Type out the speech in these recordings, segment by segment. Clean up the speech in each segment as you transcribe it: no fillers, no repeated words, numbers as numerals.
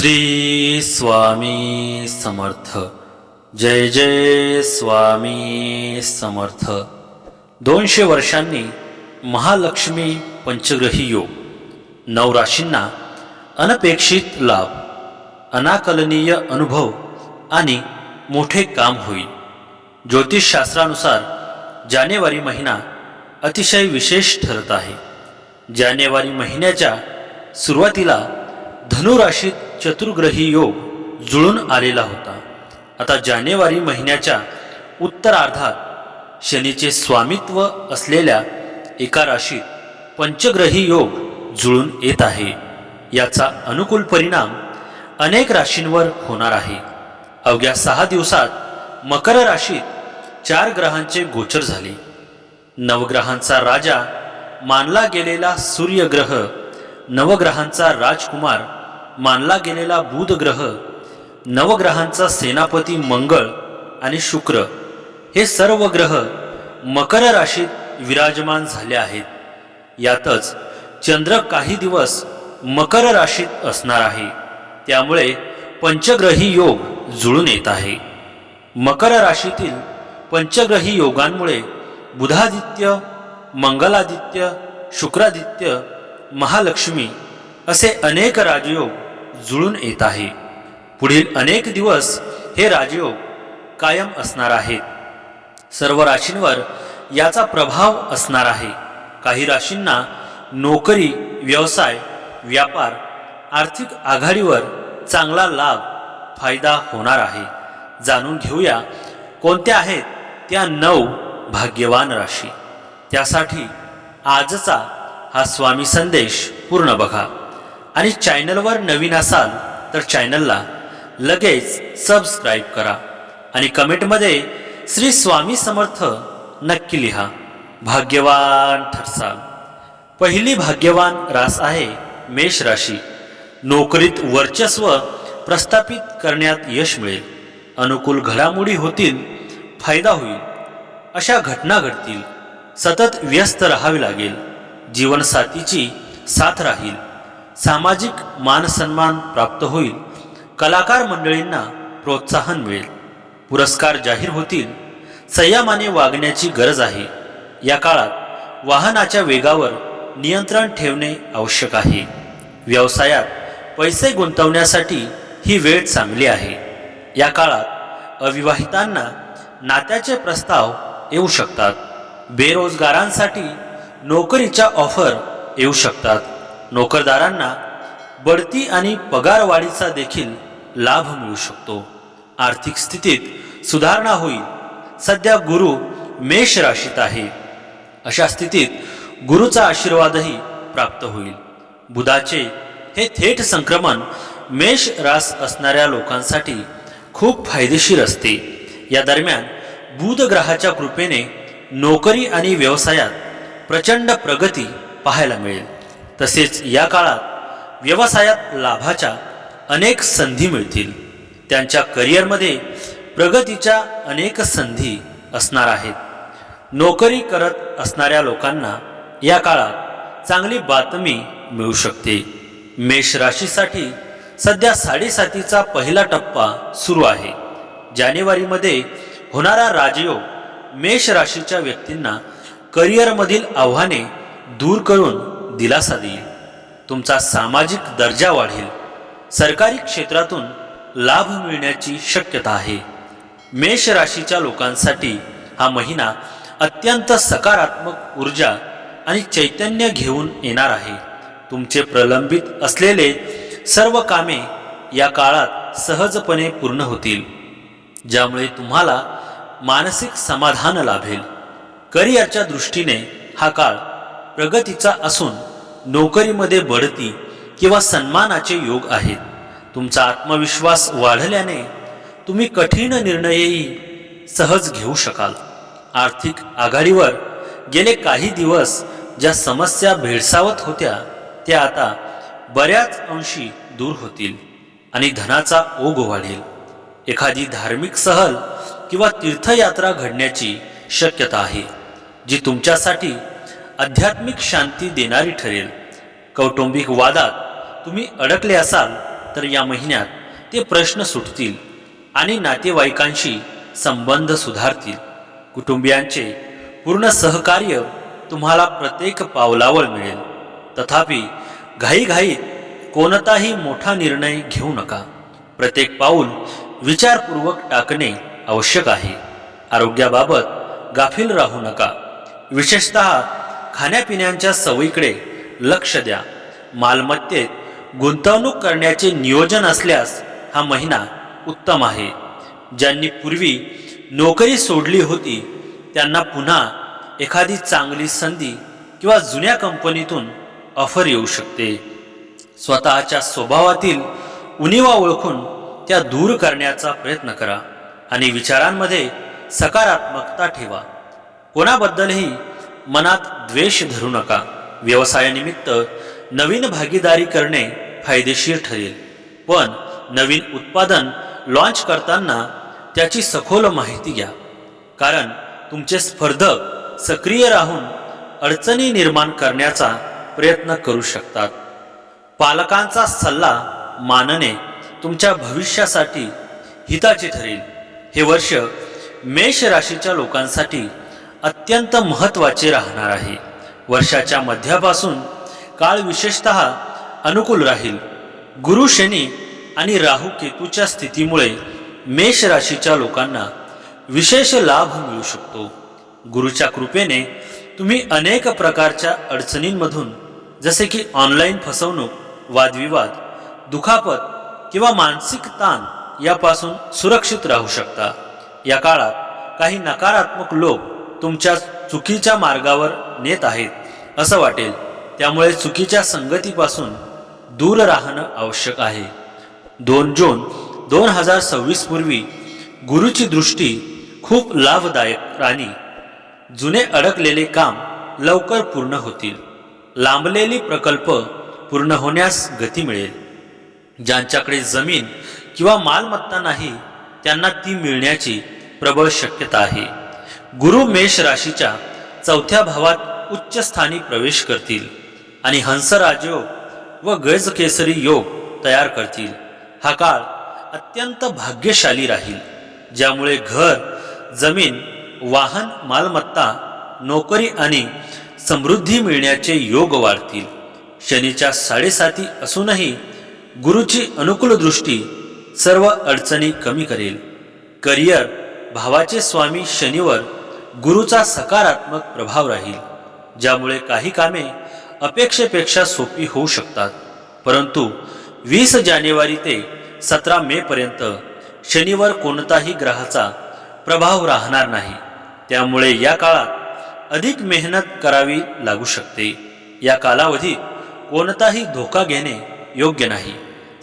श्री स्वामी समर्थ। जय जय स्वामी समर्थ। 200 वर्षांनी महालक्ष्मी पंचग्रही योग, 9 राशींना अनपेक्षित लाभ, अनाकलनीय अनुभव आणि मोठे काम होईल। ज्योतिषशास्त्रानुसार जानेवारी महिना अतिशय विशेष ठरत आहे। जानेवारी महिन्याच्या सुरुवातीला धनु राशीत चतुर्ग्रही योग जुळून आलेला होता। आता जानेवारी महिन्याच्या उत्तरार्धात शनीचे स्वामित्व असलेल्या एका राशीत पंचग्रही योग जुळून येत आहे। याचा अनुकूल परिणाम अनेक राशींवर होणार आहे। अवघ्या 6 दिवसात मकर राशीत 4 ग्रहांचे गोचर झाले। नवग्रहांचा राजा मानला गेलेला सूर्य ग्रह, नवग्रहांचा राजकुमार मानला गेलेला बुध ग्रह, नवग्रहांचा सेनापती मंगळ आणि शुक्र हे सर्व ग्रह मकर राशीत विराजमान झाले आहेत। यातच चंद्र काही दिवस मकर राशीत असणार आहे। त्यामुळे पंचग्रही योग जुळून येत आहे। मकर राशीतील पंचग्रही योगांमुळे बुधादित्य, मंगलादित्य, शुक्रादित्य, महालक्ष्मी असे अनेक राजयोग जुळून येत आहे। पुढील अनेक दिवस हे राजयोग कायम असणार आहेत। सर्व राशींवर याचा प्रभाव असणार आहे। काही राशींना नोकरी, व्यवसाय, व्यापार, आर्थिक आघाडीवर चांगला लाभ, फायदा होणार आहे। जाणून घेऊया कोणत्या आहेत त्या 9 भाग्यवान राशी। त्यासाठी आजचा हा स्वामी संदेश पूर्ण बघा आणि चॅनलवर नवीन असाल तर चॅनलला लगेच सबस्क्राईब करा आणि कमेंटमध्ये श्री स्वामी समर्थ नक्की लिहा। भाग्यवान ठरसाल। पहिली भाग्यवान रास आहे मेष राशी। नोकरीत वर्चस्व प्रस्थापित करण्यात यश मिळेल। अनुकूल घडामोडी होतील, फायदा होईल अशा घटना घडतील। सतत व्यस्त राहावे लागेल। जीवनसाथीची साथ राहील। सामाजिक मान सन्मान प्राप्त होईल। कलाकार मंडळींना प्रोत्साहन मिळेल। पुरस्कार जाहीर होतील। संयमाने वागण्याची गरज आहे। या काळात वाहनाच्या वेगावर नियंत्रण ठेवणे आवश्यक आहे। व्यवसायात पैसे गुंतवण्यासाठी ही वेळ चांगली आहे। या काळात अविवाहितांना नात्याचे प्रस्ताव येऊ शकतात। बेरोजगारांसाठी नोकरीच्या ऑफर येऊ शकतात। नोकरदारांना बढती आणि पगारवाढीचा देखील लाभ मिळू शकतो। आर्थिक स्थितीत सुधारणा होईल। सध्या गुरु मेष राशीत आहे। अशा स्थितीत गुरुचा आशीर्वादही प्राप्त होईल। बुधाचे हे थेट संक्रमण मेष रास असणाऱ्या लोकांसाठी खूप फायदेशीर असते। या दरम्यान बुध ग्रहाच्या कृपेने नोकरी आणि व्यवसायात प्रचंड प्रगती पाहायला मिळेल। तसेच या काळात व्यवसायात लाभाच्या अनेक संधी मिळतील। त्यांच्या करिअरमध्ये प्रगतीच्या अनेक संधी असणार आहेत। नोकरी करत असणाऱ्या लोकांना या काळात चांगली बातमी मिळू शकते। मेष राशीसाठी सध्या 7.5चा पहिला टप्पा सुरू आहे। जानेवारीमध्ये होणारा राजयोग मेष राशीच्या व्यक्तींना करिअरमधील आव्हाने दूर करून दिलासा देईल। तुमचा सामाजिक दर्जा वाढेल। सरकारी क्षेत्रातून लाभ मिळण्याची शक्यता आहे। मेष राशीच्या लोकांसाठी हा महिना अत्यंत सकारात्मक ऊर्जा आणि चैतन्य घेऊन येणार आहे। तुमचे प्रलंबित असलेले सर्व कामे या काळात सहजपणे पूर्ण होतील, ज्यामुळे तुम्हाला मानसिक समाधान लाभेल। करिअरच्या दृष्टीने हा काळ प्रगतीचा असून नोकरीमध्ये बढती किंवा सन्मानाचे योग आहेत। तुमचा आत्मविश्वास वाढल्याने तुम्ही कठीण निर्णयही सहज घेऊ शकाल। आर्थिक आघाडीवर गेले काही दिवस ज्या समस्या भेडसावत होत्या त्या आता बऱ्याच अंशी दूर होतील आणि धनाचा ओघ वाढेल। एखादी धार्मिक सहल किंवा तीर्थयात्रा घडण्याची शक्यता आहे, जी तुमच्यासाठी आध्यात्मिक शांती देणारी ठरेल। कौटुंबिक वादात तुम्ही अडकले असाल तर या महिन्यात ते प्रश्न सुटतील आणि नातेवाईकांशी संबंध सुधारतील. कुटुंबियांचे पूर्ण सहकार्य तुम्हाला प्रत्येक पावलावर मिळेल. तथापि घाईघाईत कोणताही मोठा निर्णय घेऊ नका. प्रत्येक पाऊल विचारपूर्वक टाकणे आवश्यक आहे. आरोग्याबाबत गाफील राहू नका. विशेषतः खाण्यापिण्याच्या सवयीकडे लक्ष द्या. मालमत्तेत गुंतवणूक करण्याचे नियोजन असल्यास हा महिना उत्तम आहे. ज्यांनी पूर्वी नोकरी सोडली होती त्यांना पुन्हा एखादी चांगली संधी किंवा जुन्या कंपनीतून ऑफर येऊ शकते. स्वतःच्या स्वभावातील उणिवा ओळखून त्या दूर करण्याचा प्रयत्न करा आणि विचारांमध्ये सकारात्मकता ठेवा. कोणाबद्दलही मनात द्वेष धरू नका. व्यवसायानिमित्त नवीन भागीदारी करणे फायदेशीर ठरेल, पण नवीन उत्पादन लॉन्च करताना त्याची सखोल माहिती घ्या, कारण तुमचे स्पर्धक सक्रिय राहून अडचणी निर्माण करण्याचा प्रयत्न करू शकतात. पालकांचा सल्ला मानणे तुमच्या भविष्यासाठी हिताचे ठरेल. हे वर्ष मेष राशीच्या लोकांसाठी अत्यंत महत्त्वाचे राहणार आहे. वर्षाच्या मध्यापासून काळ विशेषतः अनुकूल राहील. गुरु, शनी आणि राहू केतूच्या स्थितीमुळे मेष राशीच्या लोकांना विशेष लाभ मिळू शकतो. गुरुच्या कृपेने तुम्ही अनेक प्रकारच्या अडचणींमधून, जसे की ऑनलाईन फसवणूक, वादविवाद, दुखापत किंवा मानसिक ताण यापासून सुरक्षित राहू शकता. या काळात काही नकारात्मक लोक तुमच्या चुकीच्या मार्गावर नेत आहेत असं वाटेल, त्यामुळे चुकीच्या संगतीपासून दूर राहणं आवश्यक आहे. 2 जून 2026 पूर्वी गुरुची दृष्टी खूप लाभदायक आणि जुने अडकलेले काम लवकर पूर्ण होतील. लांबलेली प्रकल्प पूर्ण होण्यास गती मिळेल. ज्यांच्याकडे जमीन किंवा मालमत्ता नाही त्यांना ती मिळण्याची प्रबळ शक्यता आहे. गुरु मेष राशीच्या 4थ्या भावात उच्च स्थानी प्रवेश करतील आणि हंसराज योग व गजकेसरी योग तयार करतील. हा काळ अत्यंत भाग्यशाली राहील, ज्यामुळे घर, जमीन, वाहन, मालमत्ता, नोकरी आणि समृद्धी मिळण्याचे योग वाढतील. शनीच्या 7.5 असूनही गुरुची अनुकूल दृष्टी सर्व अडचणी कमी करेल. करिअर भावाचे स्वामी शनीवर गुरुचा सकारात्मक प्रभाव राहील, ज्यामुळे काही कामे अपेक्षेपेक्षा सोपी होऊ शकतात. परंतु 20 जानेवारी ते 17 मे पर्यंत शनीवर कोणताही ग्रहाचा प्रभाव राहणार नाही, त्यामुळे या काळात अधिक मेहनत करावी लागू शकते. या कालावधीत कोणताही धोका घेणे योग्य नाही.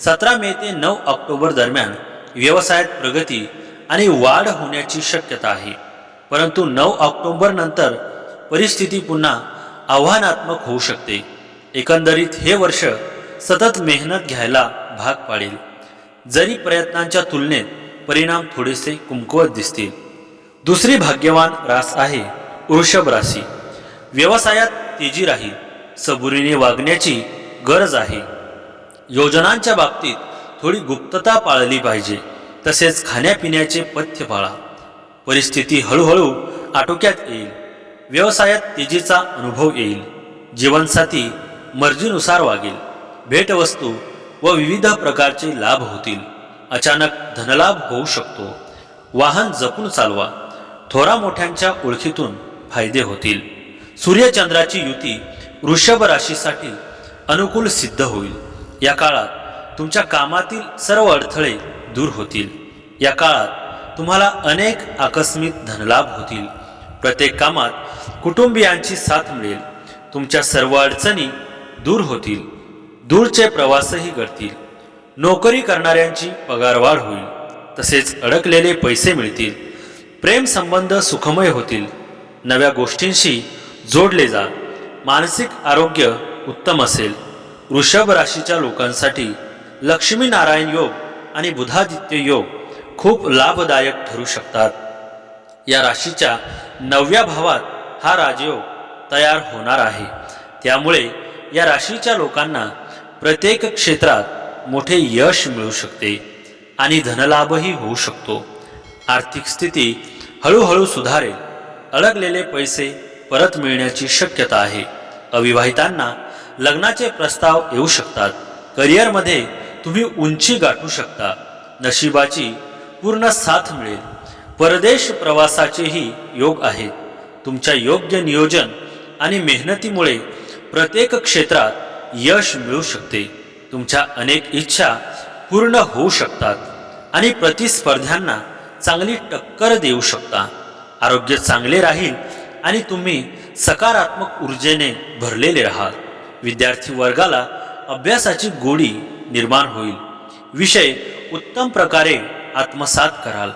17 मे ते 9 ऑक्टोबर दरम्यान व्यवसायात प्रगती आणि वाढ होण्याची शक्यता आहे, परंतु 9 ऑक्टोबर नंतर परिस्थिती पुन्हा आव्हानात्मक होऊ शकते. एकंदरीत हे वर्ष सतत मेहनत घ्यायला भाग पाडेल, जरी प्रयत्नांच्या तुलनेत परिणाम थोडेसे कमकुवत दिसतील. दुसरी भाग्यवान रास आहे वृषभ राशी. व्यवसायात तेजी राहील. सबुरीने वागण्याची गरज आहे. योजनांच्या बाबतीत थोडी गुप्तता पाळली पाहिजे. तसेच खाण्यापिण्याचे पथ्य पाळा. परिस्थिती हळूहळू आटोक्यात येईल. व्यवसायात तेजीचा अनुभव येईल. जीवनसाथी मर्जीनुसार वागेल. भेटवस्तू व विविध प्रकारचे लाभ होतील. अचानक धनलाभ होऊ शकतो. वाहन जपून चालवा. थोरा मोठ्यांच्या ओळखीतून फायदे होतील. सूर्यचंद्राची युती वृषभ राशीसाठी अनुकूल सिद्ध होईल. या काळात तुमच्या कामातील सर्व अडथळे दूर होतील. या काळात तुम्हाला अनेक आकस्मिक धनलाभ होतील. प्रत्येक कामात कुटुंबियांची साथ मिळेल. तुमच्या सर्व अडचणी दूर होतील. दूरचे प्रवासही करतील. नोकरी करणाऱ्यांची पगारवाढ होईल. तसेच अडकलेले पैसे मिळतील. प्रेम संबंध सुखमय होतील. नव्या गोष्टींशी जोडले जा. मानसिक आरोग्य उत्तम असेल. वृषभ राशीच्या लोकांसाठी लक्ष्मी नारायण योग आणि बुधादित्य योग खूप लाभदायक ठरू शकतात. या राशीच्या 9व्या भावात हा राजयोग तयार होणार आहे, त्यामुळे या राशीच्या लोकांना प्रत्येक क्षेत्रात मोठे यश मिळू शकते आणि धनलाभही होऊ शकतो. आर्थिक स्थिती हळूहळू सुधारेल. अडकलेले पैसे परत मिळण्याची शक्यता आहे. अविवाहितांना लग्नाचे प्रस्ताव येऊ शकतात. करिअरमध्ये तुम्ही उंची गाठू शकता. नशिबाची पूर्ण साथ मिळेल. परदेश प्रवासाचेही योग आहेत. तुमच्या योग्य नियोजन आणि मेहनतीमुळे प्रत्येक क्षेत्रात यश मिळू शकते. तुमच्या अनेक इच्छा पूर्ण होऊ शकतात आणि प्रतिस्पर्ध्यांना चांगली टक्कर देऊ शकता. आरोग्य चांगले राहील आणि तुम्ही सकारात्मक ऊर्जेने भरलेले राहाल. विद्यार्थी वर्गाला अभ्यासाची गोडी निर्माण होईल. विषय उत्तम प्रकारे आत्मसात कराल.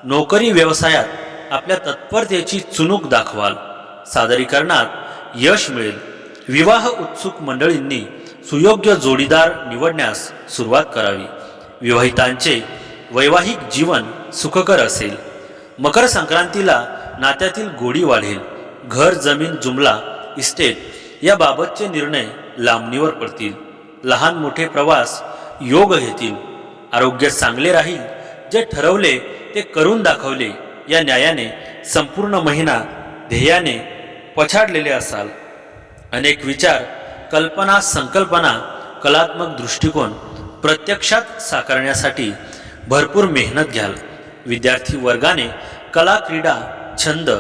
नोकरी व्यवसायात आपल्या तत्परतेची चुणूक दाखवाल. सादरीकरणात यश मिळेल. विवाह उत्सुक मंडळींनी सुयोग्य जोडीदार निवडण्यास सुरुवात करावी. विवाहितांचे वैवाहिक जीवन सुखकर असेल. मकर संक्रांतीला नात्यातील गोडी वाढेल. घर, जमीन, जुमला, इस्टेट याबाबतचे निर्णय लांबणीवर पडतील. लहान मोठे प्रवास योग घेतील. आरोग्य चांगले राहील. जे ठरवले ते करून दाखवले या न्यायाने संपूर्ण महिना ध्येयाने पछाडलेले असाल. अनेक विचार, कल्पना, संकल्पना, कलात्मक दृष्टिकोन प्रत्यक्षात साकारण्यासाठी भरपूर मेहनत घ्याल. विद्यार्थी वर्गाने कला, क्रीडा, छंद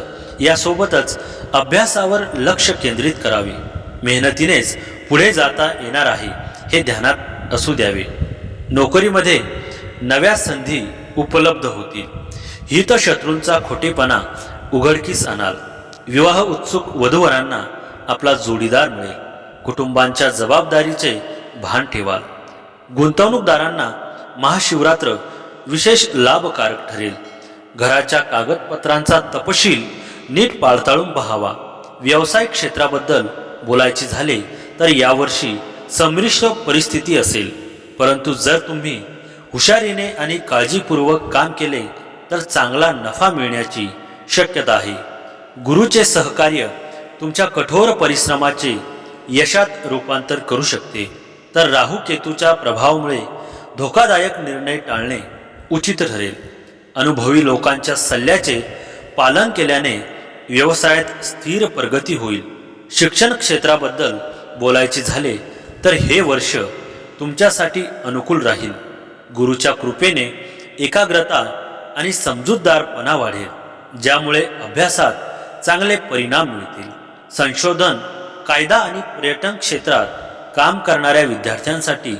यासोबतच अभ्यासावर लक्ष केंद्रित करावे. मेहनतीनेच पुढे जाता येणार आहे हे ध्यानात असू द्यावे. नोकरीमध्ये नव्या संधी उपलब्ध होतील. हितशत्रूंचा खोटेपणा उघडकीस आणाल. विवाह उत्सुक वधूवरांना आपला जोडीदार मिळेल. कुटुंबांच्या जबाबदारीचे भान ठेवाल. गुंतवणूकदारांना महाशिवरात्र विशेष लाभकारक ठरेल. घराच्या कागदपत्रांचा तपशील नीट पाळताळून पाहावा. व्यवसाय क्षेत्राबद्दल बोलायचे झाले तर यावर्षी संमिश्र परिस्थिती असेल. परंतु जर तुम्ही हुशारीने आणि काळजीपूर्वक काम केले तर चांगला नफा मिळण्याची शक्यता आहे. गुरुचे सहकार्य तुमच्या कठोर परिश्रमाचे यशात रूपांतर करू शकते. तर राहू केतूच्या प्रभावामुळे धोकादायक निर्णय टाळणे उचित ठरेल. अनुभवी लोकांच्या सल्ल्याचे पालन केल्याने व्यवसायात स्थिर प्रगती होईल. शिक्षण क्षेत्राबद्दल बोलायचे झाले तर हे वर्ष तुमच्यासाठी अनुकूल राहील. गुरुच्या कृपेने एकाग्रता आणि समजूतदारपणा वाढेल, ज्यामुळे अभ्यासात चांगले परिणाम मिळतील. संशोधन, कायदा आणि पर्यटन क्षेत्रात काम करणाऱ्या विद्यार्थ्यांसाठी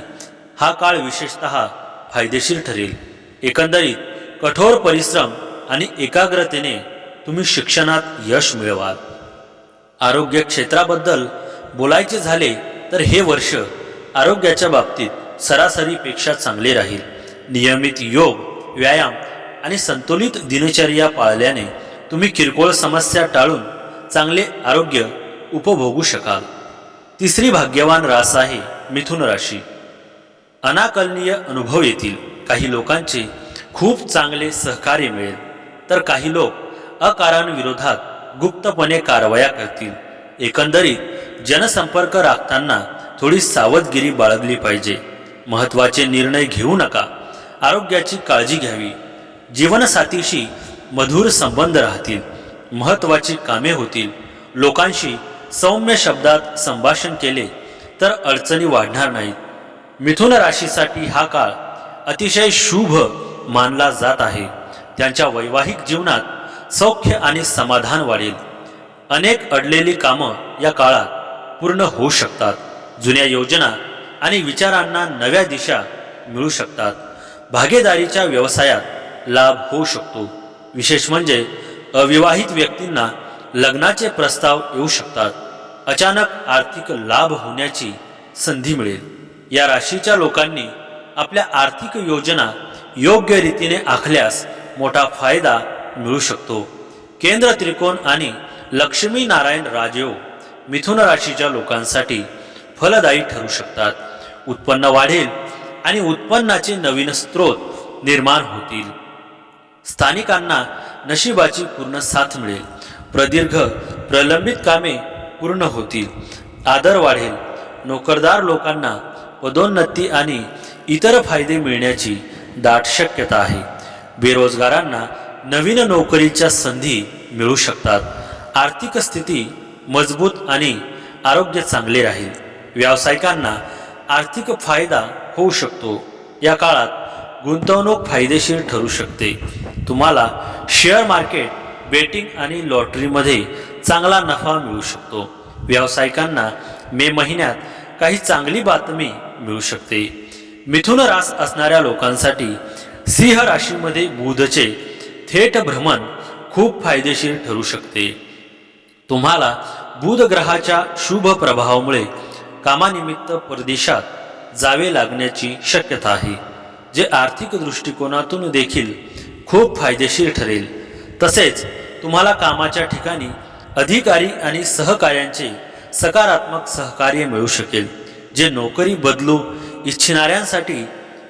हा काळ विशेषतः फायदेशीर ठरेल. एकंदरीत कठोर परिश्रम आणि एकाग्रतेने तुम्ही शिक्षणात यश मिळवाल. आरोग्य क्षेत्राबद्दल बोलायचे झाले तर हे वर्ष आरोग्याच्या बाबतीत सरासरीपेक्षा चांगले राहील. नियमित योग, व्यायाम आणि संतुलित दिनचर्या पाळल्याने तुम्ही किरकोळ समस्या टाळून चांगले आरोग्य उपभोगू शकाल. तिसरी भाग्यवान रास आहे मिथुन राशी. अनाकलनीय अनुभव येतील. काही लोकांचे खूप चांगले सहकार्य मिळेल तर काही लोक अकारण विरोधात गुप्तपणे कारवाया करतील. एकंदरीत जनसंपर्क राखताना थोडी सावधगिरी बाळगली पाहिजे. महत्त्वाचे निर्णय घेऊ नका. आरोग्याची काळजी घ्यावी. जीवनसाथीशी मधुर संबंध राहतील. महत्त्वाची कामे होतील. लोकांशी सौम्य शब्दात संभाषण केले तर अडचणी वाढणार नाहीत. मिथुन राशीसाठी हा काळ अतिशय शुभ मानला जात आहे. त्यांच्या वैवाहिक जीवनात सौख्य आणि समाधान वाढेल. अनेक अडलेली कामं या काळात पूर्ण होऊ शकतात. जुन्या योजना आणि विचारांना नव्या दिशा मिळू शकतात. भागीदारीच्या व्यवसायात लाभ होऊ शकतो. विशेष म्हणजे अविवाहित व्यक्तींना लग्नाचे प्रस्ताव येऊ शकतात. अचानक आर्थिक लाभ होण्याची संधी मिळेल. या राशीच्या लोकांनी आपल्या आर्थिक योजना योग्य रीतीने आखल्यास मोठा फायदा मिळू शकतो. केंद्र त्रिकोण आणि लक्ष्मी नारायण राजयोग मिथुन राशीच्या लोकांसाठी फलदायी ठरू शकतात. उत्पन्न वाढेल आणि उत्पन्नाचे नवीन स्रोत निर्माण होतील. स्थानिकांना नशिबाची पूर्ण साथ मिळेल. प्रदीर्घ प्रलंबित कामे पूर्ण होतील. आदर वाढेल. नोकरदार लोकांना पदोन्नती आणि इतर फायदे मिळण्याची दाट शक्यता आहे. बेरोजगारांना नवीन नोकरीच्या संधी मिळू शकतात. आर्थिक स्थिती मजबूत आणि आरोग्य चांगले राहील. व्यावसायिकांना आर्थिक फायदा होऊ शकतो. या काळात गुंतवणूक फायदेशीर ठरू शकते. तुम्हाला शेअर मार्केट, बेटिंग आणि लॉटरीमध्ये चांगला नफा मिळू शकतो. व्यावसायिकांना मे महिन्यात काही चांगली बातमी मिळू शकते. मिथुन रास असणाऱ्या लोकांसाठी सिंह राशीमध्ये बुधचे थेट भ्रमण खूप फायदेशीर ठरू शकते. तुम्हाला बुध ग्रहाच्या शुभ प्रभावामुळे कामानिमित्त परदेशात जावे लागण्याची शक्यता आहे, जे आर्थिक दृष्टिकोनातून देखील खूप फायदेशीर ठरेल. तसेच तुम्हाला कामाच्या ठिकाणी अधिकारी आणि सहकाऱ्यांचे सकारात्मक सहकार्य मिळू शकेल, जे नोकरी बदलू इच्छिणाऱ्यांसाठी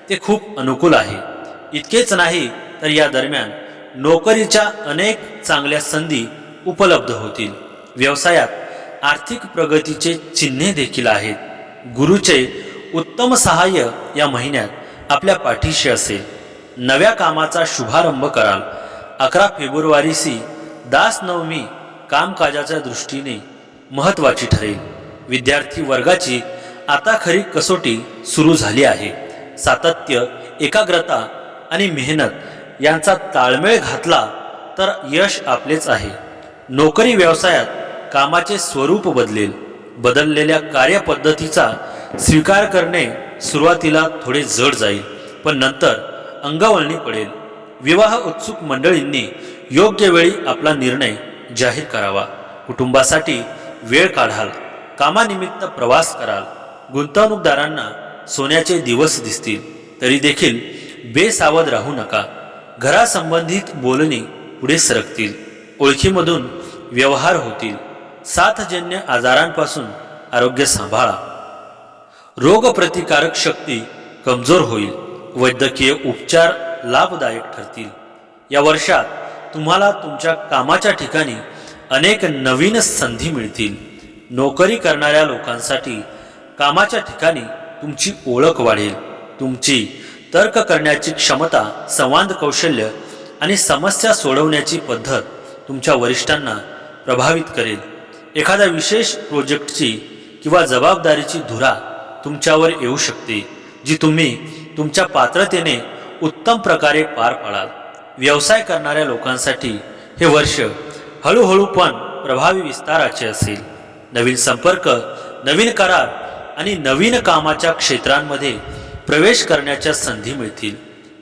ते खूप अनुकूल आहे. इतकेच नाही तर या दरम्यान नोकरीच्या अनेक चांगल्या संधी उपलब्ध होतील. व्यवसायात आर्थिक प्रगतीचे चिन्हे देखील आहेत. गुरुचे उत्तम सहाय्य या महिन्यात आपल्या पाठीशी असेल. नव्या कामाचा शुभारंभ कराल. 11 फेब्रुवारीसी दासनवमी कामकाजाच्या दृष्टीने महत्त्वाची ठरेल. विद्यार्थी वर्गाची आता खरी कसोटी सुरू झाली आहे. सातत्य, एकाग्रता आणि मेहनत यांचा ताळमेळ घातला तर यश आपलेच आहे. नोकरी व्यवसायात कामाचे स्वरूप बदलेल. बदललेल्या कार्यपद्धतीचा स्वीकार करणे सुरुवातीला थोडे जड जाईल, पण नंतर अंगवळणी पडेल. विवाह उत्सुक मंडळींनी योग्य वेळी आपला निर्णय जाहीर करावा. कुटुंबासाठी वेळ काढाल. कामानिमित्त प्रवास कराल. गुंतवणूकदारांना सोन्याचे दिवस दिसतील, तरी देखील बेसावध राहू नका. घरासंबंधित बोलणी पुढे सरकतील. ओळखीमधून व्यवहार होतील. साथजन्य आजारांपासून आरोग्य सांभाळा. रोगप्रतिकारक शक्ती कमजोर होईल. वैद्यकीय उपचार लाभदायक ठरतील. या वर्षात तुम्हाला तुमच्या कामाच्या ठिकाणी अनेक नवीन संधी मिळतील. नोकरी करणाऱ्या लोकांसाठी कामाच्या ठिकाणी तुमची ओळख वाढेल. तुमची तर्क करण्याची क्षमता, संवाद कौशल्य आणि समस्या सोडवण्याची पद्धत तुमच्या वरिष्ठांना प्रभावित करेल. एखाद्या विशेष प्रोजेक्टची किंवा जबाबदारीची धुरा तुमच्यावर येऊ शकते, जी तुम्ही तुमच्या पात्रतेने उत्तम प्रकारे पार पाडाल. व्यवसाय करणाऱ्या लोकांसाठी हे वर्ष हळूहळू पण प्रभावी विस्ताराचे असेल. नवीन संपर्क, नवीन करार आणि नवीन कामाच्या क्षेत्रांमध्ये प्रवेश करण्याच्या संधी मिळतील.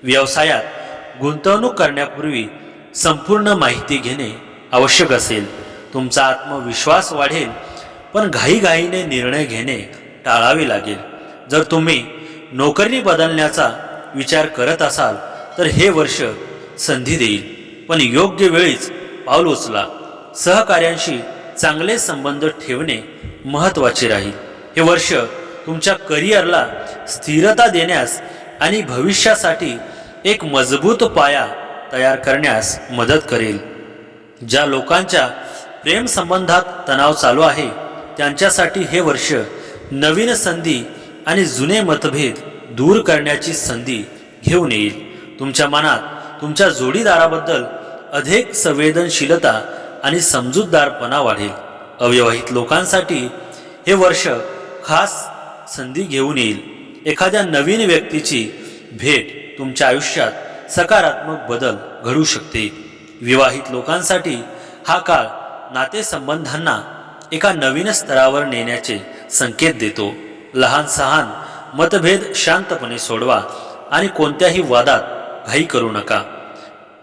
व्यवसायात गुंतवणूक करण्यापूर्वी संपूर्ण माहिती घेणे आवश्यक असेल. तुमचा आत्मविश्वास वाढेल, पण घाईघाईने निर्णय घेणे टाळावे लागेल. जर तुम्ही नोकरी बदलण्याचा विचार करत असाल तर हे वर्ष संधी देईल, पण योग्य वेळीच पाऊल उचला. सहकार्यांशी चांगले संबंध ठेवणे महत्त्वाचे राहील. हे वर्ष तुमच्या करिअरला स्थिरता देण्यास आणि भविष्यासाठी एक मजबूत पाया तयार करण्यास मदत करेल. ज्या लोकांच्या प्रेम संबंधात तणाव चालू आहे त्यांच्यासाठी हे वर्ष नवीन संधी आणि जुने मतभेद दूर करण्याची संधी घेऊन येईल. तुमच्या मनात तुमच्या जोडीदाराबद्दल अधिक संवेदनशीलता आणि समजूतदारपणा वाढेल. अविवाहित लोकांसाठी हे वर्ष खास संधी घेऊन येईल. एखाद्या नवीन व्यक्तीची भेट तुमच्या आयुष्यात सकारात्मक बदल घडू शकते. विवाहित लोकांसाठी हा काळ नातेसंबंधांना एका नवीन स्तरावर नेण्याचे संकेत देतो. लहान सहान मतभेद शांतपणे सोडवा आणि कोणत्याही वादात घाई करू नका.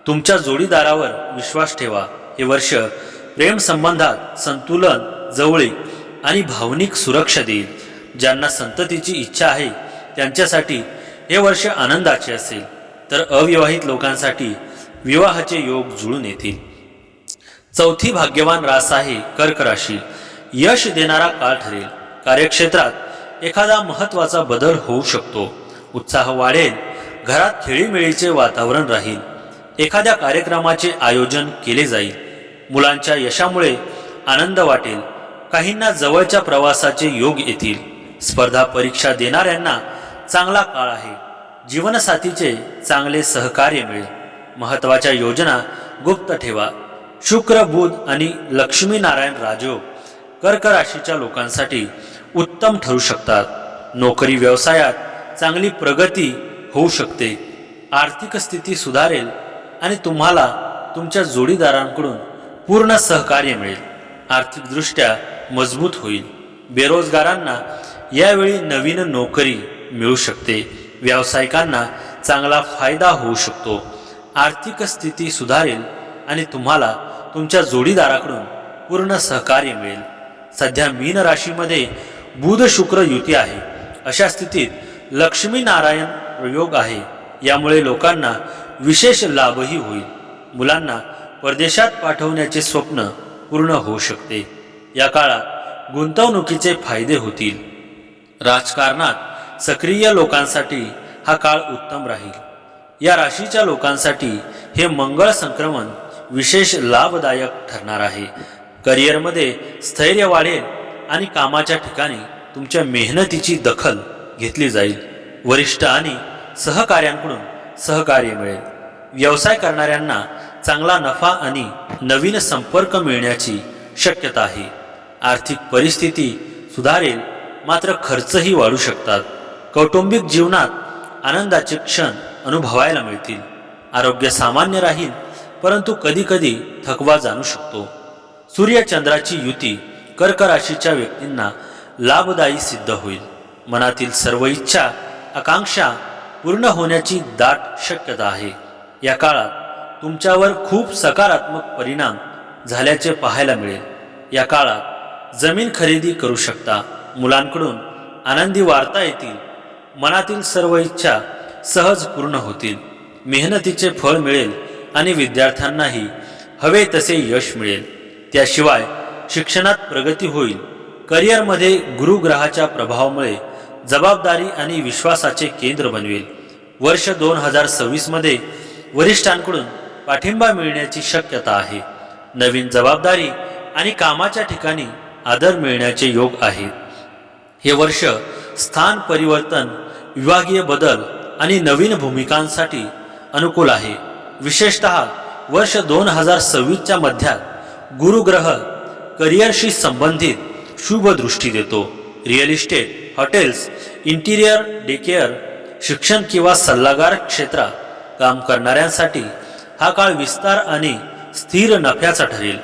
तुमच्या जोडीदारावर विश्वास ठेवा. हे वर्ष प्रेम संबंधात संतुलन, जवळीक आणि भावनिक सुरक्षा देईल. ज्यांना संततीची इच्छा आहे त्यांच्यासाठी हे वर्ष आनंदाचे असेल, तर अविवाहित लोकांसाठी विवाहाचे योग जुळून येतील. चौथी भाग्यवान रास आहे कर्क राशी. यश देणारा काळ ठरेल. कार्यक्षेत्रात एखादा महत्त्वाचा बदल होऊ शकतो. उत्साह वाढेल. घरात खेळीमेळीचे वातावरण राहील. एखाद्या कार्यक्रमाचे आयोजन केले जाईल. मुलांच्या यशामुळे आनंद वाटेल. काहींना जवळच्या प्रवासाचे योग येतील. स्पर्धा परीक्षा देणाऱ्यांना चांगला काळ आहे. जीवनसाथीचे चांगले सहकार्य मिळेल. महत्त्वाच्या योजना गुप्त ठेवा. शुक्र, बुध आणि लक्ष्मीनारायण राजयोग कर्क राशीच्या लोकांसाठी उत्तम ठरू शकतात. नोकरी व्यवसायात चांगली प्रगती होऊ शकते. आर्थिक स्थिती सुधारेल आणि तुम्हाला तुमच्या जोडीदारांकडून पूर्ण सहकार्य मिळेल. आर्थिकदृष्ट्या मजबूत होईल. बेरोजगारांना यावेळी नवीन नोकरी मिळू शकते. व्यावसायिकांना चांगला फायदा होऊ शकतो. आर्थिक स्थिती सुधारेल आणि तुम्हाला तुमच्या जोडीदाराकडून पूर्ण सहकार्य मिळेल. सध्या मीन राशीमध्ये बुध शुक्र युती आहे. अशा स्थितीत लक्ष्मीनारायण योग आहे. यामुळे लोकांना विशेष लाभही होईल. मुलांना परदेशात पाठवण्याचे स्वप्न पूर्ण होऊ शकते. या काळात गुंतवणुकीचे फायदे होतील. राजकारणात सक्रिय लोकांसाठी हा काळ उत्तम राहील. या राशीच्या लोकांसाठी हे मंगळ संक्रमण विशेष लाभदायक ठरणार आहे. करिअरमध्ये स्थैर्य वाढेल आणि कामाच्या ठिकाणी तुमच्या मेहनतीची दखल घेतली जाईल. वरिष्ठ आणि सहकाऱ्यांकडून सहकार्य मिळेल. व्यवसाय करणाऱ्यांना चांगला नफा आणि नवीन संपर्क मिळण्याची शक्यता आहे. आर्थिक परिस्थिती सुधारेल, मात्र खर्चही वाढू शकतात. कौटुंबिक जीवनात आनंदाचे क्षण अनुभवायला मिळतील. आरोग्य सामान्य राहील, परंतु कधीकधी थकवा जाणू शकतो. सूर्य-चंद्राची युती कर्क राशीच्या व्यक्तींना लाभदायी सिद्ध होईल. मनातील सर्व इच्छा आकांक्षा पूर्ण होण्याची दाट शक्यता आहे. या काळात तुमच्यावर खूप सकारात्मक परिणाम झाल्याचे पाहायला मिळेल. या काळात जमीन खरेदी करू शकता. मुलांकडून आनंदी वार्ता येतील. मनातील सर्व इच्छा सहज पूर्ण होतील. मेहनतीचे फळ मिळेल आणि विद्यार्थ्यांनाही हवे तसे यश मिळेल. त्याशिवाय शिक्षणात प्रगती होईल. करिअरमध्ये गुरुग्रहाच्या प्रभावामुळे जबाबदारी आणि विश्वासाचे केंद्र बनवेल. वर्ष 2026 मध्ये वरिष्ठांकडून पाठिंबा मिळण्याची शक्यता आहे. नवीन जबाबदारी आणि कामाच्या ठिकाणी आदर मिळण्याचे योग आहेत. हे वर्ष स्थान परिवर्तन, विभागीय बदल आणि नवीन भूमिकांसाठी अनुकूल आहे. विशेषतः वर्ष 2026च्या मध्यात गुरुग्रह करिअरशी संबंधित शुभ दृष्टी देतो. Real estate, hotels, interior daycare, शिक्षण किंवा सल्लागार क्षेत्रात काम करणाऱ्यांसाठी हा काळ विस्तार आणि स्थिर नफ्याचा ठरेल.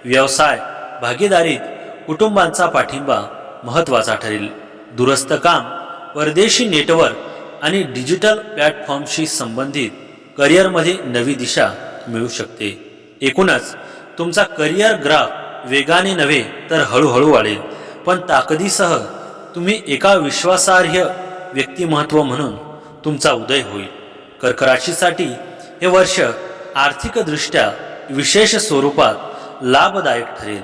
व्यवसाय भागीदारीत कुटुंबांचा पाठिंबा महत्त्वाचा ठरेल. दूरस्थ काम, परदेशी नेटवर्क आणि डिजिटल प्लॅटफॉर्मशी संबंधित करिअरमध्ये नवी दिशा मिळू शकते. एकूणच तुमचा करिअर ग्राफ वेगाने नव्हे तर हळूहळू वाढेल, पण ताकदीसह तुम्ही एका विश्वासार्ह व्यक्तिमत्व म्हणून तुमचा उदय होईल. कर्क राशीसाठी हे वर्ष आर्थिकदृष्ट्या विशेष स्वरूपात लाभदायक ठरेल,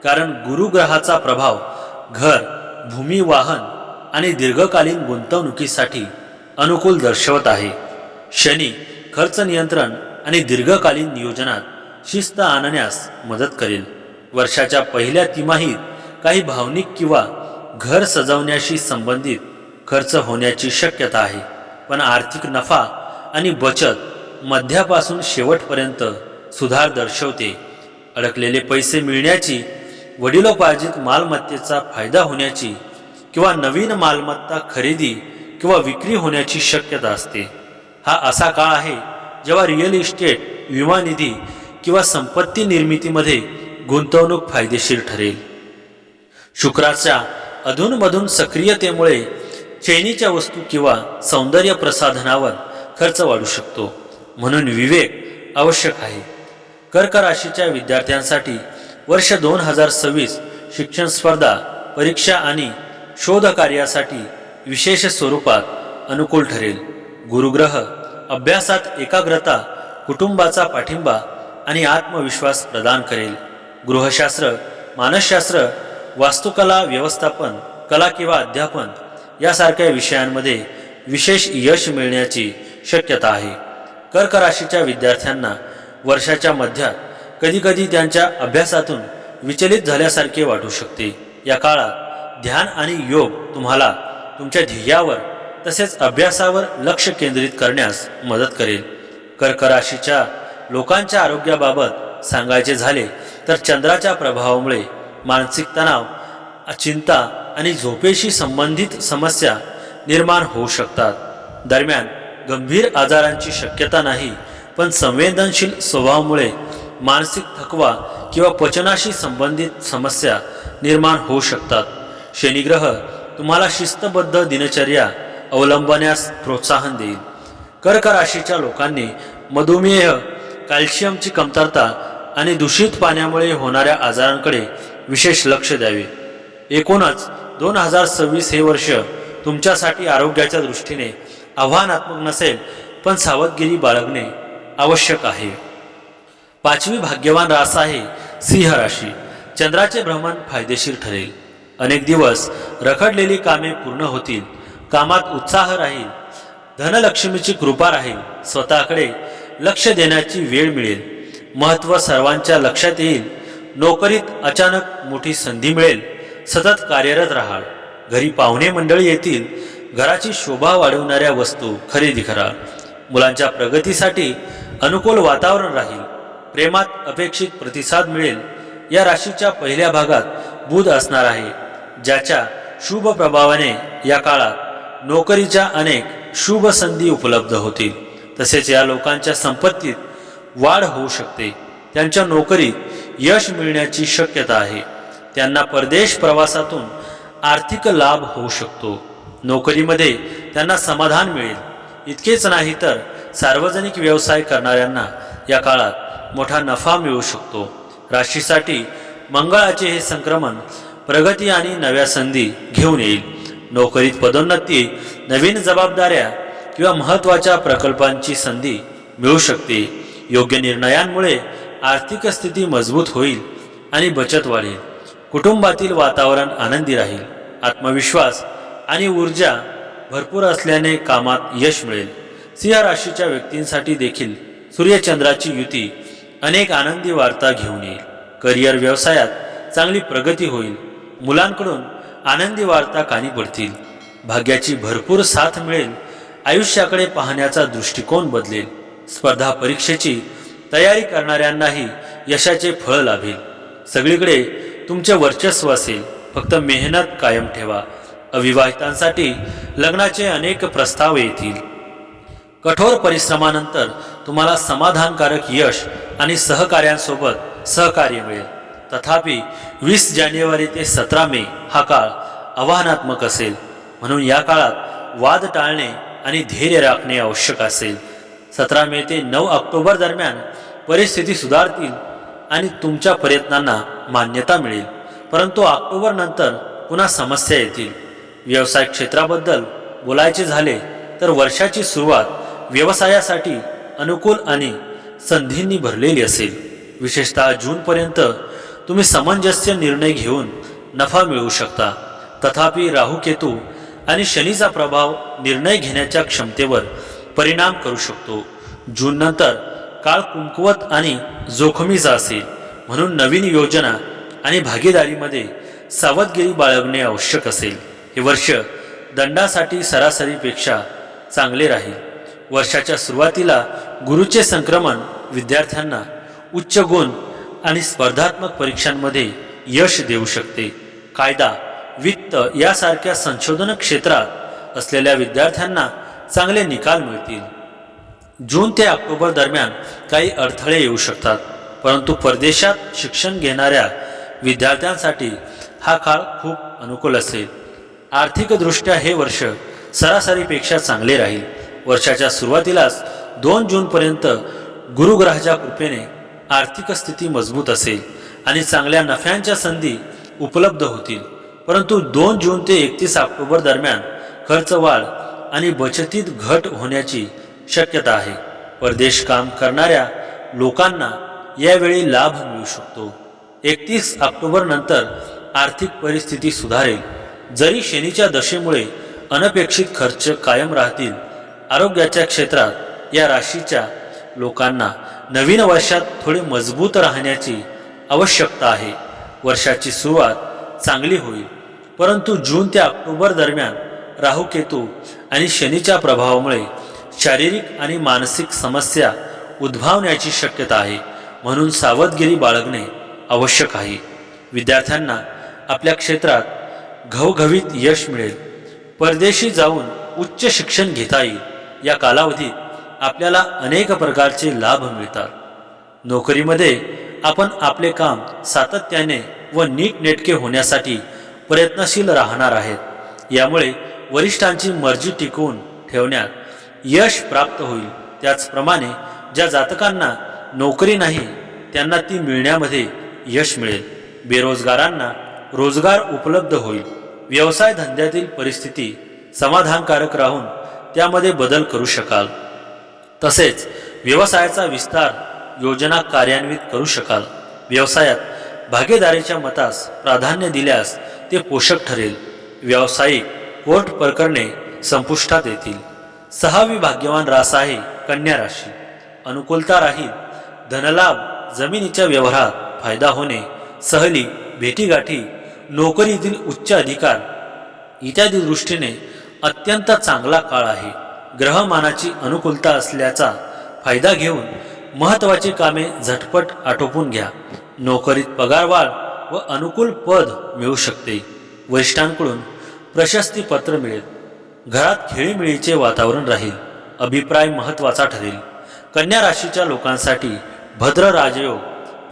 कारण गुरुग्रहाचा प्रभाव घर, भूमी, वाहन आणि दीर्घकालीन गुंतवणुकीसाठी अनुकूल दर्शवत आहे. शनी खर्च नियंत्रण आणि दीर्घकालीन नियोजनात शिस्त आणण्यास मदत करेल. वर्षाच्या पहिल्या तिमाहीत काही भावनिक किंवा घर सजवण्याशी संबंधित खर्च होण्याची शक्यता आहे, पण आर्थिक नफा आणि बचत मध्यापासून शेवटपर्यंत सुधार दर्शवते. अडकलेले पैसे मिळण्याची, वडिलोपार्जित मालमत्तेचा फायदा होण्याची किंवा नवीन मालमत्ता खरेदी किंवा विक्री होण्याची शक्यता असते. हा असा काळ आहे जेव्हा रिअल इस्टेट, विमा निधी किंवा संपत्ती निर्मितीमध्ये गुंतवणूक फायदेशीर ठरेल. शुक्राच्या अधूनमधून सक्रियतेमुळे चैनीच्या वस्तू किंवा सौंदर्य प्रसाधनावर खर्च वाढू शकतो, म्हणून विवेक आवश्यक आहे. कर्क राशीच्या विद्यार्थ्यांसाठी वर्ष 2026 शिक्षण स्पर्धा, परीक्षा आणि शोध कार्यासाठी विशेष स्वरूपात अनुकूल ठरेल. गुरुग्रह अभ्यासात एकाग्रता, कुटुंबाचा पाठिंबा आणि आत्मविश्वास प्रदान करेल. गृहशास्त्र, मानसशास्त्र, वास्तुकला, व्यवस्थापन, कला किंवा अध्यापन यासारख्या विषयांमध्ये विशेष यश मिळण्याची शक्यता आहे. कर्क राशीच्या विद्यार्थ्यांना वर्षाच्या मध्यात कधीकधी त्यांच्या अभ्यासातून विचलित झाल्यासारखे वाटू शकते. या काळात ध्यान आणि योग तुम्हाला तुमच्या ध्येयावर तसेच अभ्यासावर लक्ष केंद्रित करण्यास मदत करेल. कर्क राशीच्या लोकांच्या आरोग्याबाबत सांगायचे झाले तर चंद्राच्या प्रभावामुळे मानसिक तणाव, चिंता आणि झोपेशी संबंधित समस्या निर्माण होऊ शकतात. दरम्यान गंभीर आजारांची शक्यता नाही, पण संवेदनशील स्वभावामुळे मानसिक थकवा किंवा पचनाशी संबंधित समस्या निर्माण होऊ शकतात. शनिग्रह तुम्हाला शिस्तबद्ध दिनचर्या अवलंबण्यास प्रोत्साहन देईल. कर्क राशीच्या लोकांनी मधुमेह, कॅल्शियमची कमतरता आणि दूषित पाण्यामुळे होणाऱ्या आजारांकडे विशेष लक्ष द्यावे. एकूणच 2026 हे वर्ष तुमच्यासाठी आरोग्याच्या दृष्टीने आव्हानात्मक नसेल, पण सावधगिरी बाळगणे आवश्यक आहे. 5वी भाग्यवान रास आहे सिंह राशी. चंद्राचे भ्रमण फायदेशीर ठरेल. अनेक दिवस रखडलेली कामे पूर्ण होतील. कामात उत्साह राहील. धनलक्ष्मीची कृपा राहील. स्वतःकडे लक्ष देण्याची वेळ मिळेल. महत्त्व सर्वांच्या लक्षात येईल. नोकरीत अचानक मोठी संधी मिळेल. सतत कार्यरत राहाल. घरी पाहुणे मंडळी येतील. घराची शोभा वाढवणाऱ्या वस्तू खरेदी कराल. मुलांच्या प्रगतीसाठी अनुकूल वातावरण राहील. प्रेमात अपेक्षित प्रतिसाद मिळेल. या राशीच्या पहिल्या भागात बुध असणार आहे, ज्याच्या शुभ प्रभावाने या काळात नोकरीच्या अनेक शुभ संधी उपलब्ध होतील. तसेच या लोकांच्या संपत्तीत वाढ होऊ शकते. त्यांच्या नोकरीत यश मिळण्याची शक्यता आहे. त्यांना परदेश प्रवासातून आर्थिक लाभ होऊ शकतो. नोकरीमध्ये त्यांना समाधान मिळेल. इतकेच नाही तर सार्वजनिक व्यवसाय करणाऱ्यांना या काळात मोठा नफा मिळू शकतो. राशीसाठी मंगळाचे हे संक्रमण प्रगती आणि नव्या संधी घेऊन येईल. नोकरीत पदोन्नती, नवीन जबाबदाऱ्या किंवा महत्त्वाच्या प्रकल्पांची संधी मिळू शकते. योग्य निर्णयांमुळे आर्थिक स्थिती मजबूत होईल आणि बचत वाढेल. कुटुंबातील वातावरण आनंदी राहील. आत्मविश्वास आणि ऊर्जा भरपूर असल्याने कामात यश मिळेल. सिंह राशीच्या व्यक्तींसाठी देखील सूर्यचंद्राची युती अनेक आनंदी वार्ता घेऊन येईल. करिअर, व्यवसायात चांगली प्रगती होईल. मुलांकडून आनंदी वार्ता कानी पडतील. भाग्याची भरपूर साथ मिळेल. आयुष्याकडे पाहण्याचा दृष्टिकोन बदलेल. स्पर्धा परीक्षेची तयारी करणाऱ्यांनाही यशाचे फळ लाभेल. सगळीकडे तुमचे वर्चस्व असेल. फक्त मेहनत कायम ठेवा. अविवाहितांसाठी लग्नाचे अनेक प्रस्ताव येतील. कठोर परिश्रमानंतर तुम्हाला समाधानकारक यश आणि सहकाऱ्यांसोबत सहकार्य मिळेल. तथापि 20 जानेवारी ते 17 मे हा काळ आव्हानात्मक असेल. म्हणून या काळात वाद टाळणे आणि धैर्य राखणे आवश्यक असेल. 17 मे ते 9 ऑक्टोबर दरम्यान परिस्थिती सुधारतील आणि तुमच्या प्रयत्नांना मान्यता मिळेल. परंतु ऑक्टोबर नंतर पुन्हा समस्या येतील. व्यवसाय क्षेत्राबद्दल बोलायचे झाले तर वर्षाची सुरुवात व्यवसायासाठी अनुकूल आणि संधींनी भरलेली असेल. विशेषतः जूनपर्यंत तुम्ही सामंजस्य निर्णय घेऊन नफा मिळवू शकता. तथापि राहू, केतू आणि शनीचा प्रभाव निर्णय घेण्याच्या क्षमतेवर परिणाम करू शकतो. जून नंतर काळ कुंकवत आणि जोखमीचा असेल. म्हणून नवीन योजना आणि भागीदारीमध्ये सावधगिरी बाळगणे आवश्यक असेल. हे वर्ष दंडासाठी सरासरीपेक्षा चांगले राहील. वर्षाच्या सुरुवातीला गुरुचे संक्रमण विद्यार्थ्यांना उच्च गुण आणि स्पर्धात्मक परीक्षांमध्ये यश देऊ शकते. कायदा, वित्त यासारख्या संशोधन क्षेत्रात असलेल्या विद्यार्थ्यांना चांगले निकाल मिळतील. जून ते ऑक्टोबर दरम्यान काही अडथळे येऊ शकतात, परंतु परदेशात शिक्षण घेणाऱ्या विद्यार्थ्यांसाठी हा काळ खूप अनुकूल असेल. आर्थिकदृष्ट्या हे वर्ष सरासरीपेक्षा चांगले राहील. वर्षाच्या सुरुवातीलाच 2 जूनपर्यंत गुरुग्रहाच्या कृपेने आर्थिक स्थिती मजबूत असेल आणि चांगल्या नफ्यांच्या संधी उपलब्ध होतील. परंतु 2 जून ते 31 ऑक्टोबर दरम्यान खर्च वाढ आणि बचतीत घट होण्याची शक्यता आहे. परदेश काम करणाऱ्या लोकांना यावेळी लाभ मिळू शकतो. 31 ऑक्टोबर नंतर आर्थिक परिस्थिती सुधारेल. जरी शनीच्या दशेमुळे अनपेक्षित खर्च कायम राहतील. आरोग्याच्या क्षेत्रात या राशीच्या लोकांना नवीन वर्षात थोडे मजबूत राहण्याची आवश्यकता आहे. वर्षाची सुरुवात चांगली होईल, परंतु जून ते ऑक्टोबर दरम्यान राहू, केतू आणि शनीच्या प्रभावामुळे शारीरिक आणि मानसिक समस्या उद्भवण्याची शक्यता आहे, म्हणून सावधगिरी बाळगणे आवश्यक आहे. विद्यार्थ्यांना आपल्या क्षेत्रात घवघवीत यश मिळेल. परदेशी जाऊन उच्च शिक्षण घेता येईल. या कालावधीत आपल्याला अनेक प्रकारचे लाभ मिळतात. नोकरीमध्ये आपण आपले काम सातत्याने व नीटनेटके होण्यासाठी प्रयत्नशील राहणार आहेत. यामुळे वरिष्ठांची मर्जी टिकवून ठेवण्यात यश प्राप्त होईल. त्याचप्रमाणे ज्या जातकांना नोकरी नाही त्यांना ती मिळण्यामध्ये यश मिळेल. बेरोजगारांना रोजगार उपलब्ध होईल. व्यवसाय धंद्यातील परिस्थिती समाधानकारक राहून त्यामध्ये बदल करू शकाल. तसेच व्यवसायाचा विस्तार योजना कार्यान्वित करू शकाल. व्यवसायात भागीदारीच्या मतास प्राधान्य दिल्यास ते पोषक ठरेल. व्यावसायिक कोर्ट प्रकरणे संपुष्टात येतील. 6वी भाग्यवान रास आहे कन्या राशी. अनुकूलता राहील. धनलाभ, जमिनीच्या व्यवहारात फायदा होणे, सहली, भेटीगाठी, नोकरीतील उच्च अधिकार इत्यादी दृष्टीने अत्यंत चांगला काळ आहे. ग्रहमानाची अनुकूलता असल्याचा फायदा घेऊन महत्त्वाची कामे झटपट आटोपून घ्या. नोकरीत पगारवाढ व अनुकूल पद मिळू शकते. वरिष्ठांकडून प्रशस्ती पत्र मिळेल. घरात खेळीमेळीचे वातावरण राहील. अभिप्राय महत्त्वाचा ठरेल. कन्या राशीच्या लोकांसाठी भद्र राजयोग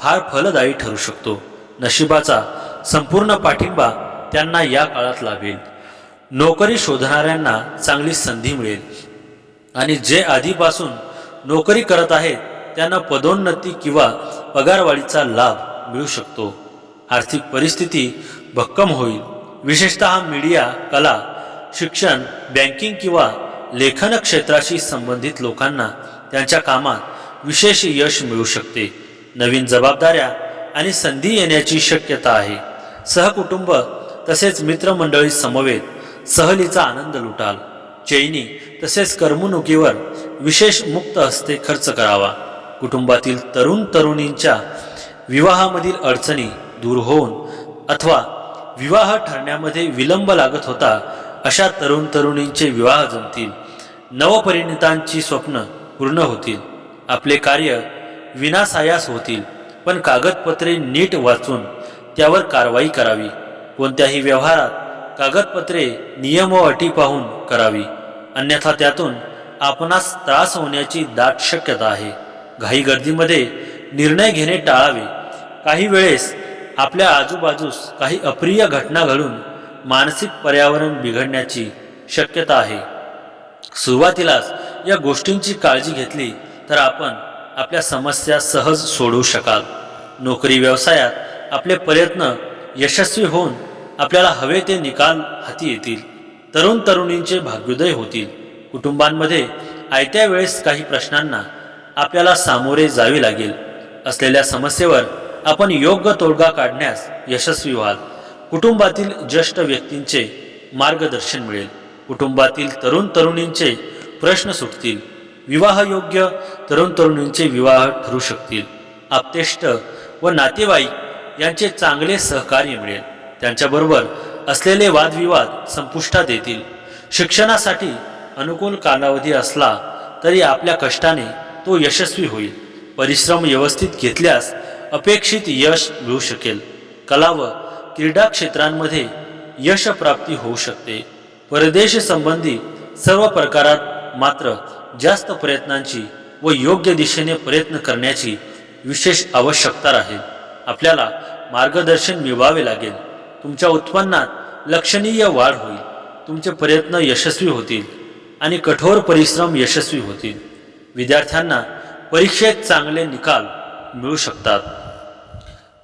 फार फलदायी ठरू शकतो. नशिबाचा संपूर्ण पाठिंबा त्यांना या काळात लाभेल. नोकरी शोधणाऱ्यांना चांगली संधी मिळेल आणि जे आधीपासून नोकरी करत आहेत त्यांना पदोन्नती किंवा पगारवाढीचा लाभ मिळू शकतो. आर्थिक परिस्थिती भक्कम होईल. विशेषतः मीडिया, कला, शिक्षण, बँकिंग किंवा लेखन क्षेत्राशी संबंधित लोकांना त्यांच्या कामात विशेष यश मिळू शकते. नवीन जबाबदाऱ्या आणि संधी येण्याची शक्यता आहे. सहकुटुंब तसेच मित्रमंडळी समवेत सहलीचा आनंद लुटाल. चैनी तसेच करमणुकीवर विशेष मुक्त हस्ते खर्च करावा. कुटुंबातील तरुण तरुणींच्या विवाहामधील अडचणी दूर होऊन अथवा विवाह ठरण्यामध्ये विलंब लागत होता अशा तरुण तरुणींचे विवाह जमतील. नवपरिणितांची स्वप्न पूर्ण होतील. आपले कार्य विनासायास होतील. पण कागदपत्रे नीट वाचून त्यावर कारवाई करावी. कोणत्याही व्यवहारात कागदपत्रे नियम व अटी पाहून करावी, अन्यथा त्यातून आपणास त्रास होण्याची दाट शक्यता आहे. घाई गर्दीमध्ये निर्णय घेणे टाळावे. काही वेळेस आपल्या आजूबाजूस काही अप्रिय घटना घडून मानसिक पर्यावरण बिघडण्याची शक्यता आहे. सुरुवातीलाच या गोष्टींची काळजी घेतली तर आपण आपल्या समस्या सहज सोडवू शकाल. नोकरी व्यवसायात आपले प्रयत्न यशस्वी होऊन आपल्याला हवे ते निकाल हाती येतील. तरुण तरुणींचे भाग्योदय होतील. कुटुंबांमध्ये आयत्या वेळेस काही प्रश्नांना आपल्याला सामोरे जावे लागेल. असलेल्या समस्येवर आपण योग्य तोडगा काढण्यास यशस्वी व्हाल. कुटुंबातील ज्येष्ठ व्यक्तींचे मार्गदर्शन मिळेल. कुटुंबातील तरुण तरुणींचे प्रश्न सुटतील. विवाहयोग्य तरुण तरुणींचे विवाह ठरू शकतील. आप्तेष्ट व नातेवाईक यांचे चांगले सहकार्य मिळेल. त्यांच्याबरोबर असलेले वादविवाद संपुष्टात येतील. शिक्षणासाठी अनुकूल कालावधी असला तरी आपल्या कष्टाने तो यशस्वी होईल. परिश्रम व्यवस्थित घेतल्यास अपेक्षित यश मिळू शकेल. कला व क्रीडा क्षेत्रांमध्ये यशप्राप्ती होऊ शकते. परदेश संबंधी सर्व प्रकारात मात्र जास्त प्रयत्नांची व योग्य दिशेने प्रयत्न करण्याची विशेष आवश्यकता राहील. आपल्याला मार्गदर्शन मिळवावे लागेल. तुमच्या उत्पन्नात लक्षणीय वाढ होईल. तुमचे प्रयत्न यशस्वी होतील आणि कठोर परिश्रम यशस्वी होतील. विद्यार्थ्यांना परीक्षेत चांगले निकाल मिळू शकतात.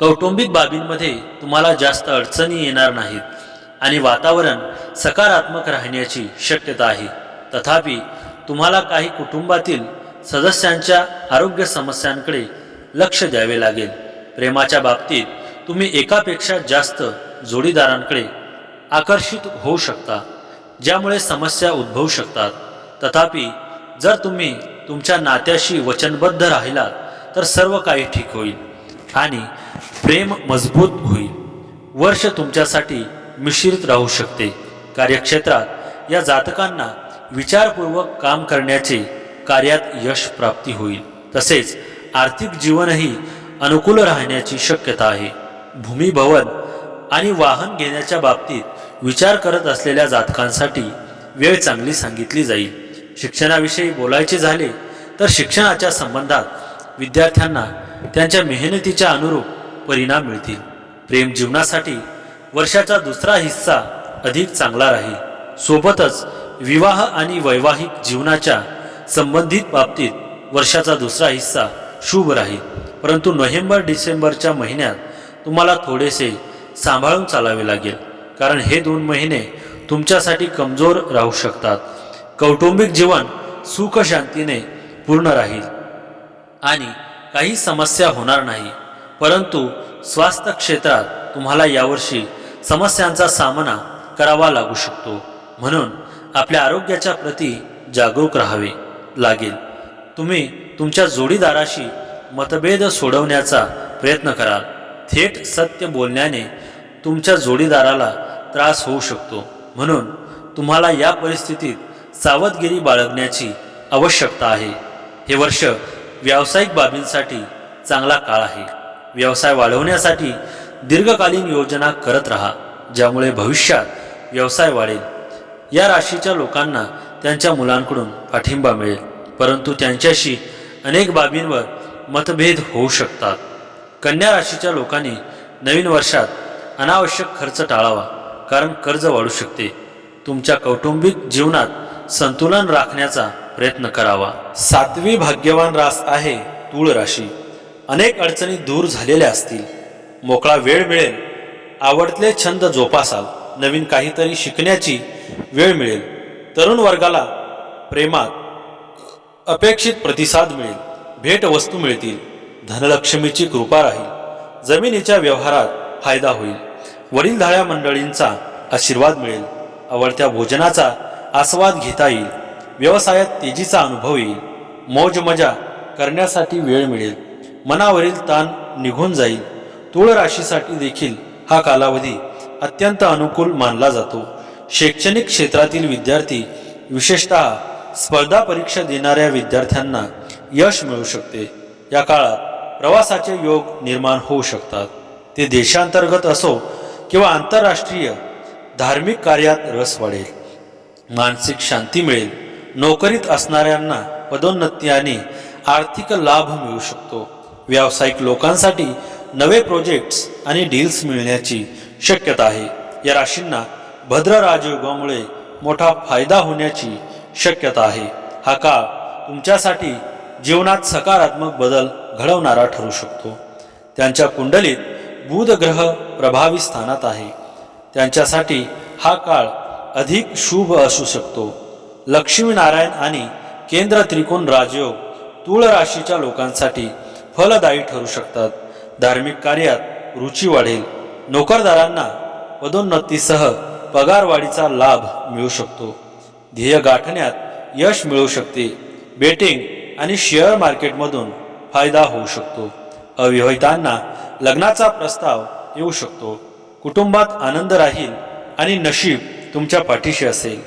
कौटुंबिक बाबींमध्ये तुम्हाला जास्त अडचणी येणार नाहीत आणि वातावरण सकारात्मक राहण्याची शक्यता आहे. तथापि तुम्हाला काही कुटुंबातील सदस्यांच्या आरोग्य समस्यांकडे लक्ष द्यावे लागेल. प्रेमाच्या बाबतीत तुम्ही एकापेक्षा जास्त जोडीदारांकडे आकर्षित होऊ शकता, ज्यामुळे समस्या उद्भवू शकतात. तथापि जर तुम्ही तुमच्या नात्याशी वचनबद्ध राहिलात तर सर्व काही ठीक होईल आणि प्रेम मजबूत होईल. वर्ष तुमच्यासाठी मिश्रित राहू शकते. कार्यक्षेत्रात या जातकांना विचारपूर्वक काम करण्याचे कार्यात यश प्राप्ती होईल. तसेच आर्थिक जीवनही अनुकूल राहण्याची शक्यता आहे. भूमी, भवन आणि वाहन घेण्याच्या बाबतीत विचार करत असलेल्या जातकांसाठी वेळ चांगली सांगितली जाईल. शिक्षणाविषयी बोलायचे झाले तर शिक्षणाच्या संबंधात विद्यार्थ्यांना त्यांच्या मेहनतीच्या अनुरूप परिणाम मिळतील. प्रेम जीवनासाठी वर्षाचा दुसरा हिस्सा अधिक चांगला राहील. सोबतच विवाह आणि वैवाहिक जीवनाच्या संबंधित बाबतीत वर्षाचा दुसरा हिस्सा शुभ राहील. परंतु नोव्हेंबर-डिसेंबरच्या महिन्यात तुम्हाला थोडेसे सांभाळून चालावे लागेल, कारण हे 2 महिने तुमच्यासाठी कमजोर राहू शकतात. कौटुंबिक जीवन सुख शांतीने पूर्ण राहील आणि काही समस्या होणार नाही. परंतु स्वास्थ्य क्षेत्रात तुम्हाला यावर्षी समस्यांचा सामना करावा लागू शकतो. म्हणून आपल्या आरोग्याच्या प्रती जागरूक राहावे लागेल. तुम्ही तुमच्या जोडीदाराशी मतभेद सोडवण्याचा प्रयत्न कराल. थेट सत्य बोलण्याने तुमच्या जोडीदाराला त्रास होऊ शकतो. म्हणून तुम्हाला या परिस्थितीत सावधगिरी बाळगण्याची आवश्यकता आहे. हे वर्ष व्यावसायिक बाबींसाठी चांगला काळ आहे. व्यवसाय वाढवण्यासाठी दीर्घकालीन योजना करत राहा, ज्यामुळे भविष्यात व्यवसाय वाढेल. या राशीच्या लोकांना त्यांच्या मुलांकडून पाठिंबा मिळेल, परंतु त्यांच्याशी अनेक बाबींवर मतभेद होऊ शकतात. कन्या राशीच्या लोकांनी नवीन वर्षात अनावश्यक खर्च टाळावा, कारण कर्ज वाढू शकते. तुमच्या कौटुंबिक जीवनात संतुलन राखण्याचा प्रयत्न करावा. 7वी भाग्यवान रास आहे तूळ राशी. अनेक अडचणी दूर झालेल्या असतील. मोकळा वेळ मिळेल. आवडले छंद जोपासाल. नवीन काहीतरी शिकण्याची वेळ मिळेल. तरुण वर्गाला प्रेमात अपेक्षित प्रतिसाद मिळेल. भेट वस्तू मिळतील. धनलक्ष्मीची कृपा राहील. जमिनीच्या व्यवहारात फायदा होईल. वडीलधाऱ्या मंडळींचा आशीर्वाद मिळेल. आवडत्या भोजनाचा आस्वाद घेता येईल. व्यवसायात तेजीचा अनुभव येईल. मौज मजा करण्यासाठी वेळ मिळेल. मनावरील ताण निघून जाईल. तूळ राशीसाठी देखील हा कालावधी अत्यंत अनुकूल मानला जातो. शैक्षणिक क्षेत्रातील विद्यार्थी, विशेषतः स्पर्धा परीक्षा देणाऱ्या विद्यार्थ्यांना यश मिळू शकते. या काळात प्रवासाचे योग निर्माण होऊ शकतात. ते देशांतर्गत असो किंवा आंतरराष्ट्रीय. धार्मिक कार्यात रस वाढेल. मानसिक शांती मिळेल. नोकरीत असणाऱ्यांना पदोन्नती आणि आर्थिक लाभ मिळू शकतो. व्यावसायिक लोकांसाठी नवे प्रोजेक्ट्स आणि डील्स मिळण्याची शक्यता आहे. या राशींना भद्र राजयोगामुळे मोठा फायदा होण्याची शक्यता आहे. हा काळ तुमच्यासाठी जीवनात सकारात्मक बदल घडवणारा ठरू शकतो. त्यांच्या कुंडलीत बुध ग्रह प्रभावी स्थानात आहे. त्यांच्यासाठी हा काळ अधिक शुभ असू शकतो. लक्ष्मीनारायण आणि केंद्र त्रिकोण राजयोग तूळ राशीच्या लोकांसाठी फलदायी ठरू शकतात. धार्मिक कार्यात रुची वाढेल. नोकरदारांना पदोन्नतीसह पगारवाढीचा लाभ मिळू शकतो. ध्येय गाठण्यात यश मिळू शकते. बेटिंग आणि शेअर मार्केटमधून फायदा होऊ शकतो. अविवाहितांना लग्नाचा प्रस्ताव येऊ शकतो. कुटुंबात आनंद राहील आणि नशीब तुमच्या पाठीशी असेल.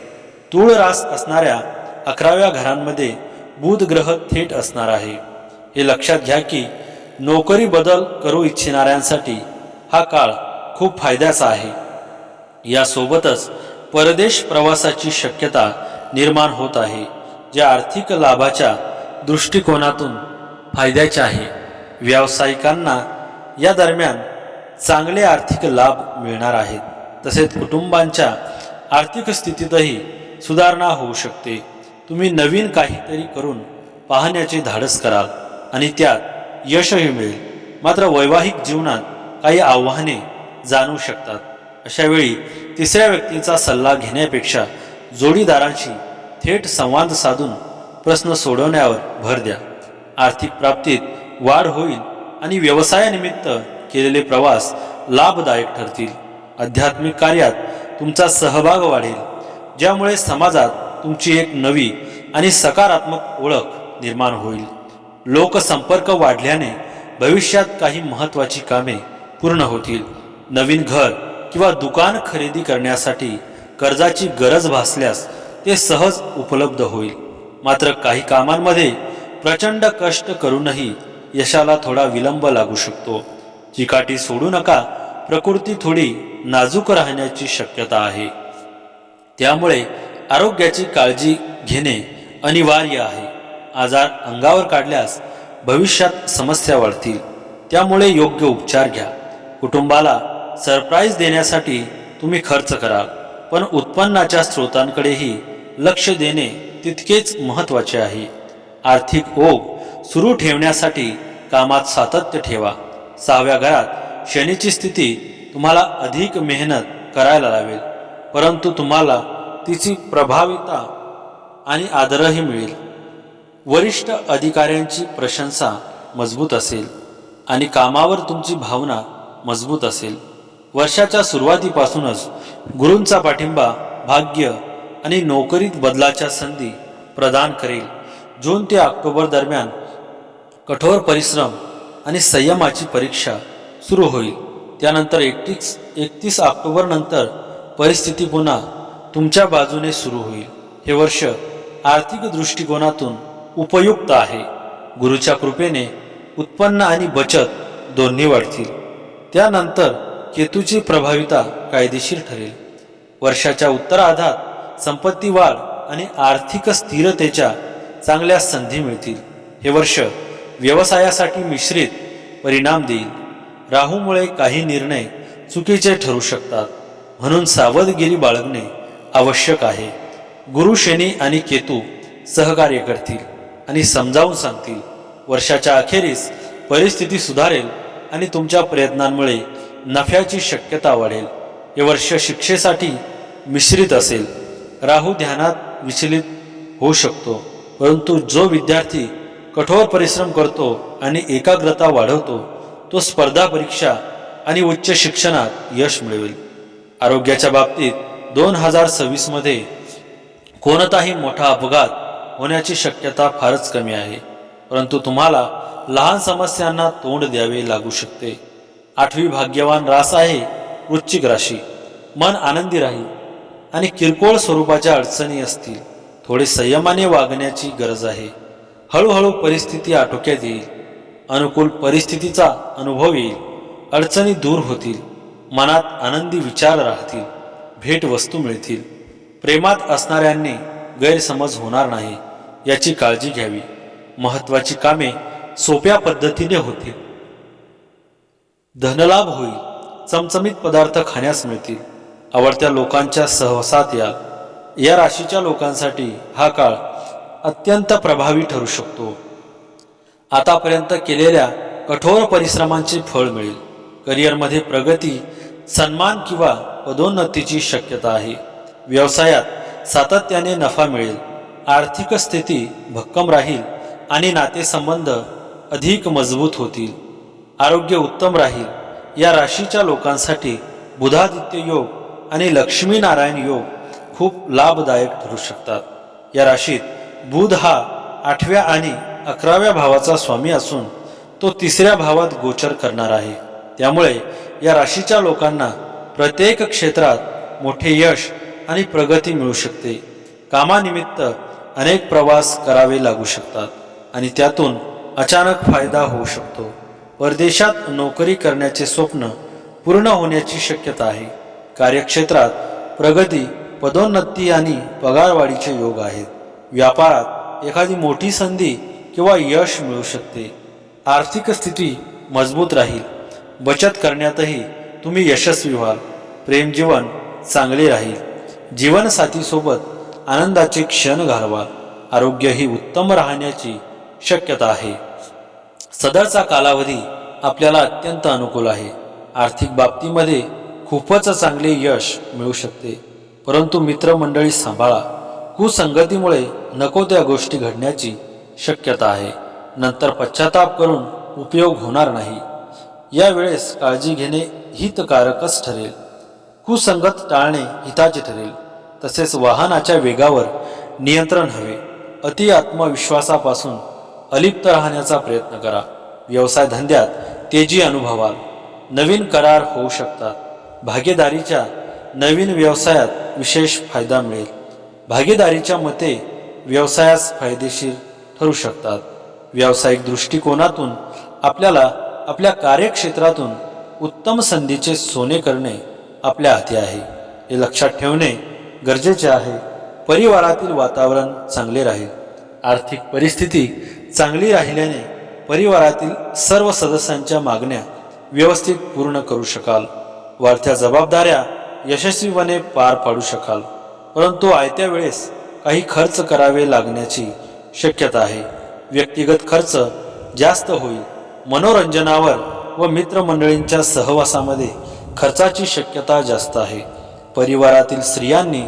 तूळ रास असणाऱ्या 11व्या घरांमध्ये बुध ग्रह थेट असणार आहे. हे लक्षात घ्या की नोकरी बदल करू इच्छिणाऱ्यांसाठी हा काळ खूप फायद्याचा आहे. यासोबतच परदेश प्रवासाची शक्यता निर्माण होत आहे, जे आर्थिक लाभाच्या दृष्टिकोनातून फायद्याचे आहे. व्यावसायिकांना या दरम्यान चांगले आर्थिक लाभ मिळणार आहेत. तसेच कुटुंबांच्या आर्थिक स्थितीतही सुधारणा होऊ शकते. तुम्ही नवीन काहीतरी करून पाहण्याचे धाडस कराल आणि त्यात यशही मिळेल. मात्र वैवाहिक जीवनात काही आव्हाने जाणवू शकतात. अशा वेळी तिसऱ्या व्यक्तीचा सल्ला घेण्यापेक्षा जोडीदारांशी थेट संवाद साधून प्रश्न सोडवण्यावर भर द्या. आर्थिक प्राप्तीत वाढ होईल आणि व्यवसायानिमित्त केलेले प्रवास लाभदायक ठरतील. आध्यात्मिक कार्यात तुमचा सहभाग वाढेल, ज्यामुळे समाजात तुमची एक नवी आणि सकारात्मक ओळख निर्माण होईल. लोकसंपर्क वाढल्याने भविष्यात काही महत्त्वाची कामे पूर्ण होतील. नवीन घर किंवा दुकान खरेदी करण्यासाठी कर्जाची गरज भासल्यास ते सहज उपलब्ध होईल. मात्र काही कामांमध्ये प्रचंड कष्ट करूनही यशाला थोडा विलंब लागू शकतो. चिकाटी सोडू नका. प्रकृती थोडी नाजूक राहण्याची शक्यता आहे. त्यामुळे आरोग्याची काळजी घेणे अनिवार्य आहे. आजार अंगावर काढल्यास भविष्यात समस्या वाढतील. त्यामुळे योग्य उपचार घ्या. कुटुंबाला सरप्राईज देण्यासाठी तुम्ही खर्च कराल, पण उत्पन्नाच्या स्रोतांकडेही लक्ष देणे तितकेच महत्त्वाचे आहे. आर्थिक ओघ सुरू ठेवण्यासाठी कामात सातत्य ठेवा. 6व्या घरात शनीची स्थिती तुम्हाला अधिक मेहनत करायला लावेल, परंतु तुम्हाला तिची प्रभावीता आणि आदरही मिळेल. वरिष्ठ अधिकाऱ्यांची प्रशंसा मजबूत असेल आणि कामावर तुमची भावना मजबूत असेल. वर्षाच्या सुरुवातीपासूनच गुरूंचा पाठिंबा भाग्य आणि नोकरीत बदलाच्या संधी प्रदान करेल. जून ते ऑक्टोबर दरम्यान कठोर परिश्रम आणि संयमाची परीक्षा सुरू होईल. त्यानंतर 31 ऑक्टोबर नंतर परिस्थिती पुन्हा तुमच्या बाजूने सुरू होईल. हे वर्ष आर्थिक दृष्टिकोनातून उपयुक्त आहे. गुरुच्या कृपेने उत्पन्न आणि बचत दोन्ही वाढतील. त्यानंतर केतूची प्रभाविता कायदेशीर ठरेल. वर्षाच्या उत्तरार्धात संपत्ती वाढ आणि आर्थिक स्थिरतेच्या चांगल्या संधी मिळतील. हे वर्ष व्यवसायासाठी मिश्रित परिणाम देईल. राहूमुळे काही निर्णय चुकीचे ठरू शकतात, म्हणून सावधगिरी बाळगणे आवश्यक आहे. गुरु, शनी आणि केतू सहकार्य करतील आणि समजावून सांगतील. वर्षाच्या अखेरीस परिस्थिती सुधारेल आणि तुमच्या प्रयत्नांमुळे नफ्याची शक्यता वाढेल. हे वर्ष शिक्षेसाठी मिश्रित असेल. राहू ध्यानात विचलित होऊ शकतो, परंतु जो विद्यार्थी कठोर परिश्रम करतो आणि एकाग्रता वाढवतो तो स्पर्धा परीक्षा आणि उच्च शिक्षणात यश मिळवेल. आरोग्याच्या बाबतीत 2026 मध्ये कोणताही मोठा अपघात होण्याची शक्यता फारच कमी आहे, परंतु तुम्हाला लहान समस्यांना तोंड द्यावे लागू शकते. 8वी भाग्यवान रास आहे वृश्चिक राशी. मन आनंदी राहील आणि किरकोळ स्वरूपाच्या अडचणी असतील. थोडे संयमाने वागण्याची गरज आहे. हळूहळू परिस्थिती आटोक्यात येईल. अनुकूल परिस्थितीचा अनुभव येईल. अडचणी दूर होतील. मनात आनंदी विचार राहतील. भेटवस्तू मिळतील. प्रेमात असणाऱ्यांनी गैरसमज होणार नाही याची काळजी घ्यावी. महत्त्वाची कामे सोप्या पद्धतीने होतील. धनलाभ होईल. चमचमीत पदार्थ खाण्यास मिळतील. आवडत्या लोकांच्या सहवासात याल. या राशीच्या लोकांसाठी हा काळ अत्यंत प्रभावी ठरू शकतो. आतापर्यंत केलेल्या कठोर परिश्रमांचे फळ मिळेल. करिअरमध्ये प्रगती, सन्मान किंवा पदोन्नतीची शक्यता आहे. व्यवसायात सातत्याने नफा मिळेल. आर्थिक स्थिती भक्कम राहील आणि नातेसंबंध अधिक मजबूत होतील. आरोग्य उत्तम राहील. या राशीच्या लोकांसाठी बुधादित्य योग आणि लक्ष्मीनारायण योग खूप लाभदायक ठरू शकतात. या राशीत बुध हा 8व्या आणि 11व्या भावाचा स्वामी असून तो 3ऱ्या भावात गोचर करणार आहे. त्यामुळे या राशीच्या लोकांना प्रत्येक क्षेत्रात मोठे यश आणि प्रगती मिळू शकते. कामानिमित्त अनेक प्रवास करावे लागू शकतात आणि त्यातून अचानक फायदा होऊ शकतो. परदेशात नोकरी करण्याचे स्वप्न पूर्ण होण्याची शक्यता आहे. कार्यक्षेत्रात प्रगती, पदोन्नती आणि पगारवाढीचे योग आहेत. व्यापारात एखादी मोठी संधी किंवा यश मिळू शकते. आर्थिक स्थिती मजबूत राहील. बचत करण्यातही तुम्ही यशस्वी व्हाल. प्रेमजीवन चांगले राहील. जीवनसाथीसोबत आनंदाचे क्षण घालवाल. आरोग्यही उत्तम राहण्याची शक्यता आहे. सदरचा कालावधी आपल्याला अत्यंत अनुकूल आहे. आर्थिक बाबतीमध्ये खूपच चांगले यश मिळू शकते, परंतु मित्रमंडळी सांभाळा. कुसंगतीमुळे नको त्या गोष्टी घडण्याची शक्यता आहे. नंतर पश्चाताप करून उपयोग होणार नाही. यावेळेस काळजी घेणे हितकारकच ठरेल. कुसंगत टाळणे हिताचे ठरेल. तसेच वाहनाच्या वेगावर नियंत्रण हवे. अति आत्मविश्वासापासून अलिप्त राहण्याचा प्रयत्न करा. व्यवसाय धंद्यात तेजी अनुभवाल. नवीन करार होऊ शकतात. भागीदारीच्या नवीन व्यवसायात विशेष फायदा मिळेल. भागीदारीच्या मते व्यवसायास फायदेशीर ठरू शकतात. व्यावसायिक दृष्टिकोनातून आपल्याला आपल्या कार्यक्षेत्रातून उत्तम संधीचे सोने करणे आपल्या हाती आहे. हे लक्षात ठेवणे गरजेचे आहे. परिवारातील वातावरण चांगले राहील. आर्थिक परिस्थिती चांगली राहिल्याने परिवारातील सर्व सदस्यांच्या मागण्या व्यवस्थित पूर्ण करू शकाल. वाढत्या जबाबदाऱ्या यशस्वीपणे पार पाडू शकाल. परंतु आयत्या वेळेस काही खर्च करावे लागण्याची शक्यता आहे. व्यक्तिगत खर्च जास्त होईल. मनोरंजनावर व मित्रमंडळींच्या सहवासामध्ये खर्चाची शक्यता जास्त आहे. परिवारातील स्त्रियांनी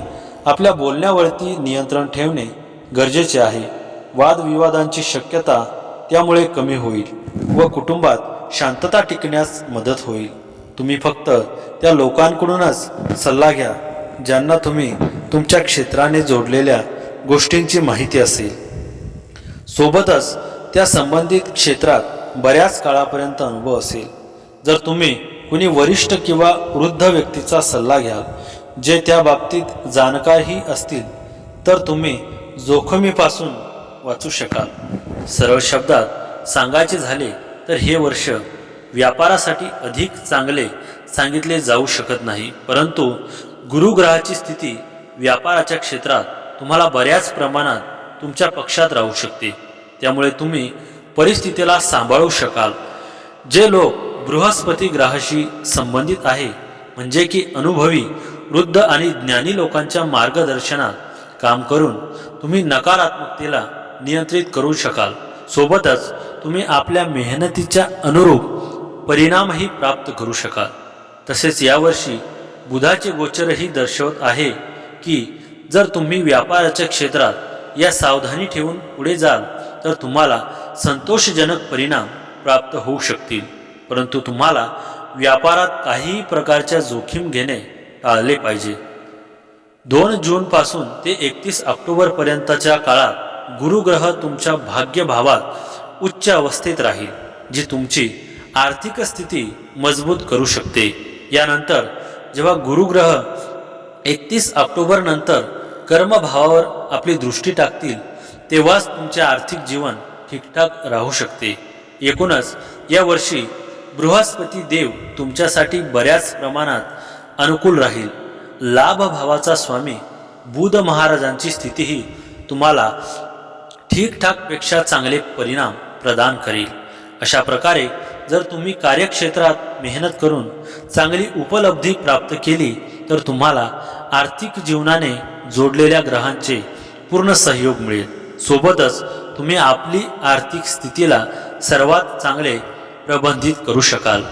आपल्या बोलण्यावरती नियंत्रण ठेवणे गरजेचे आहे. वादविवादांची शक्यता त्यामुळे कमी होईल व कुटुंबात शांतता टिकण्यास मदत होईल. तुम्ही फक्त त्या लोकांकडूनच सल्ला घ्या ज्यांना तुम्ही तुमच्या क्षेत्राने जोडलेल्या गोष्टींची माहिती असेल. सोबतच त्या संबंधित क्षेत्रात बऱ्याच काळापर्यंत अनुभव असेल. जर तुम्ही कुणी वरिष्ठ किंवा वृद्ध व्यक्तीचा सल्ला घ्याल जे त्या बाबतीत जाणकारही असतील तर तुम्ही जोखमीपासून वाचू शकाल. सरळ शब्दात सांगायचे झाले तर हे वर्ष व्यापारासाठी अधिक चांगले सांगितले जाऊ शकत नाही. परंतु गुरुग्रहाची स्थिती व्यापाराच्या क्षेत्रात तुम्हाला बऱ्याच प्रमाणात तुमच्या पक्षात राहू शकते. त्यामुळे तुम्ही परिस्थितीला सांभाळू शकाल. जे लोक बृहस्पती ग्रहाशी संबंधित आहे म्हणजे की अनुभवी वृद्ध आणि ज्ञानी लोकांच्या मार्गदर्शनात काम करून तुम्ही नकारात्मकतेला नियंत्रित करू शकाल. सोबतच तुम्ही आपल्या मेहनतीच्या अनुरूप परिणामही प्राप्त करू शकाल. तसेच यावर्षी बुधाचे गोचरही दर्शवत आहे की जर तुम्ही व्यापाराच्या क्षेत्रात या सावधानी ठेवून पुढे जाल तर तुम्हाला संतोषजनक परिणाम प्राप्त होऊ शकतील. परंतु तुम्हाला व्यापारात काही प्रकारच्या जोखीम घेणे टाळले पाहिजे. 2 जूनपासून ते 31 ऑक्टोबरपर्यंतच्या काळात गुरुग्रह तुमच्या भाग्यभावात उच्च अवस्थेत राहील जी तुमची आर्थिक स्थिती मजबूत करू शकते. यानंतर जेव्हा गुरुग्रह 31 ऑक्टोबर नंतर कर्मभावावर आपली दृष्टी टाकतील तेव्हाच तुमचे आर्थिक जीवन ठीकठाक राहू शकते. एकूणच या वर्षी बृहस्पती देव तुमच्यासाठी बऱ्याच प्रमाणात अनुकूल राहील. लाभ भावाचा स्वामी बुध महाराजांची स्थितीही तुम्हाला ठीकठाकपेक्षा चांगले परिणाम प्रदान करेल. अशा प्रकारे जर तुम्ही कार्यक्षेत्रात मेहनत करून चांगली उपलब्धी प्राप्त केली तर तुम्हाला आर्थिक जीवनाने जोडलेल्या ग्रहांचे पूर्ण सहयोग मिळेल. सोबतच तुम्ही आपली आर्थिक स्थितीला सर्वात चांगले प्रबंधित करू शकाल.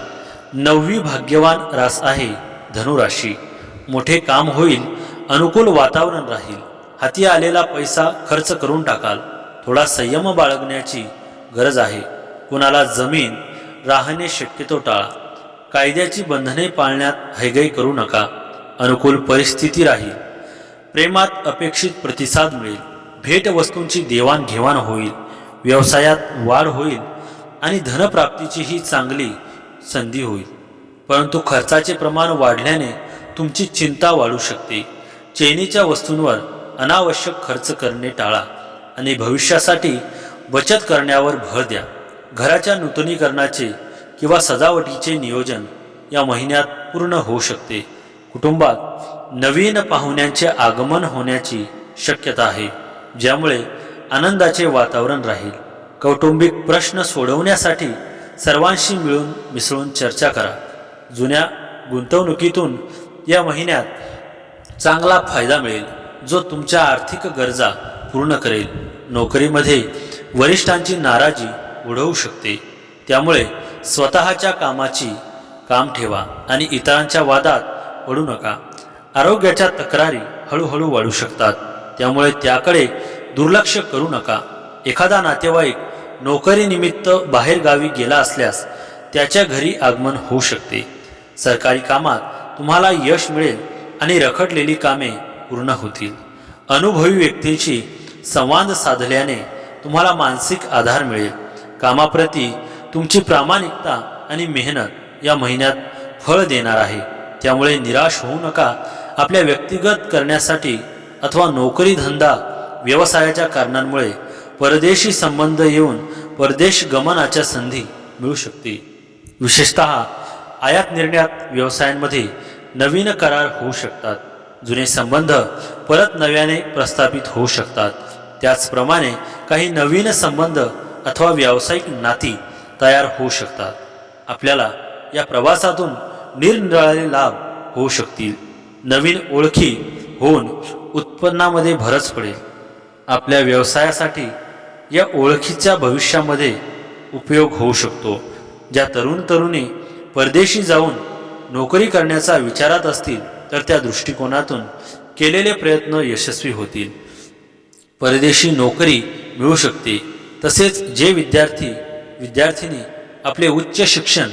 9वी भाग्यवान रास आहे धनुराशी. मोठे काम होईल. अनुकूल वातावरण राहील. हाती आलेला पैसा खर्च करून टाकाल. थोडा संयम बाळगण्याची गरज आहे. कुणाला जमीन राहणे शक्यतो टाळा. कायद्याची बंधने पाळण्यात हयगय करू नका. अनुकूल परिस्थिती राहील. प्रेमात अपेक्षित प्रतिसाद मिळेल. भेटवस्तूंची देवाणघेवाण होईल. व्यवसायात वाढ होईल आणि धनप्राप्तीचीही चांगली संधी होईल. परंतु खर्चाचे प्रमाण वाढल्याने तुमची चिंता वाढू शकते. चैनीच्या वस्तूंवर अनावश्यक खर्च करणे टाळा आणि भविष्यासाठी बचत करण्यावर भर द्या. घराच्या नूतनीकरणाचे किंवा सजावटीचे नियोजन या महिन्यात पूर्ण होऊ शकते. कुटुंबात नवीन पाहुण्यांचे आगमन होण्याची शक्यता आहे ज्यामुळे आनंदाचे वातावरण राहील. कौटुंबिक प्रश्न सोडवण्यासाठी सर्वांशी मिळून मिसळून चर्चा करा. जुन्या गुंतवणुकीतून या महिन्यात चांगला फायदा मिळेल जो तुमच्या आर्थिक गरजा पूर्ण करेल. नोकरीमध्ये वरिष्ठांची नाराजी ओढवू शकते. त्यामुळे स्वतःच्या कामाची काम ठेवा आणि इतरांच्या वादात पडू नका. आरोग्याच्या तक्रारी हळूहळू वाढू शकतात. त्यामुळे त्याकडे दुर्लक्ष करू नका. एखादा नातेवाईक नोकरीनिमित्त बाहेरगावी गेला असल्यास त्याच्या घरी आगमन होऊ शकते. सरकारी कामात तुम्हाला यश मिळेल आणि रखडलेली कामे पूर्ण होतील. अनुभवी व्यक्तींशी संवाद साधल्याने तुम्हाला मानसिक आधार मिळेल. कामाप्रती तुमची प्रामाणिकता आणि मेहनत या महिन्यात फळ देणार आहे. त्यामुळे निराश होऊ नका. आपल्या व्यक्तिगत करण्यासाठी अथवा नोकरी धंदा व्यवसायाच्या कारणांमुळे परदेशी संबंध येऊन परदेश गमनाच्या संधी मिळू शकते. विशेषतः आयात निर्यात व्यवसायांमध्ये नवीन करार होऊ शकतात. जुने संबंध परत नव्याने प्रस्थापित होऊ शकतात. त्याचप्रमाणे काही नवीन संबंध अथवा व्यावसायिक नाती तयार होऊ शकतात. आपल्याला या प्रवासातून निरनिराळे लाभ होऊ शकतील. नवीन ओळखी होऊन उत्पन्नामध्ये भरच पडेल. आपल्या व्यवसायासाठी या ओळखीचा भविष्यामध्ये उपयोग होऊ शकतो. ज्या तरुणी परदेशी जाऊन नोकरी करण्याचा विचारात असतील तर त्या दृष्टिकोनातून केलेले प्रयत्न यशस्वी होतील. परदेशी नोकरी मिळू शकते. तसेच जे विद्यार्थिनी आपले उच्च शिक्षण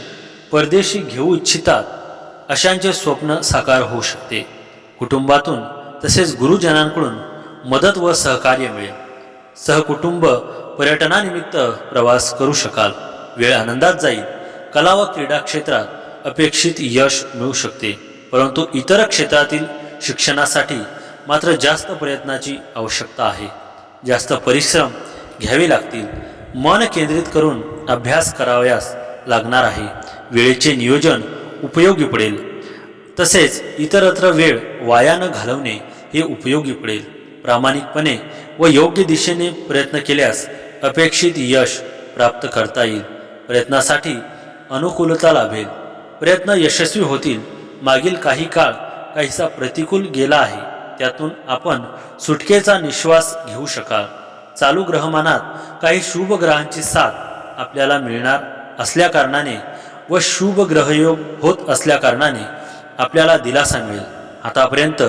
परदेशी घेऊ इच्छितात अशांचे स्वप्न साकार होऊ शकते. कुटुंबातून तसेच गुरुजनांकडून मदत व सहकार्य मिळेल. सहकुटुंब पर्यटनानिमित्त प्रवास करू शकाल. वेळ आनंदात जाईल. कला व क्रीडा क्षेत्रात अपेक्षित यश मिळू शकते. परंतु इतर क्षेत्रातील शिक्षणासाठी मात्र जास्त प्रयत्नाची आवश्यकता आहे. जास्त परिश्रम घ्यावे लागतील. मन केंद्रित करून अभ्यास करावयास लागणार आहे. वेळेचे नियोजन उपयोगी पडेल. तसेच इतरत्र वेळ वाया न घालवणे हे उपयोगी पडेल. प्रामाणिकपणे व योग्य दिशेने प्रयत्न केल्यास अपेक्षित यश प्राप्त करता येईल. प्रयत्नासाठी अनुकूलता लाभेल. प्रयत्न यशस्वी होतील. मागील काही काळ काहीसा प्रतिकूल गेला आहे. त्यातून आपण सुटकेचा निश्वास घेऊ शकाल. चालू ग्रहमानात काही शुभ ग्रहांची साथ आपल्याला मिळणार असल्याकारणाने व शुभ ग्रहयोग होत असल्याकारणाने आपल्याला दिलासा मिळेल. आतापर्यंत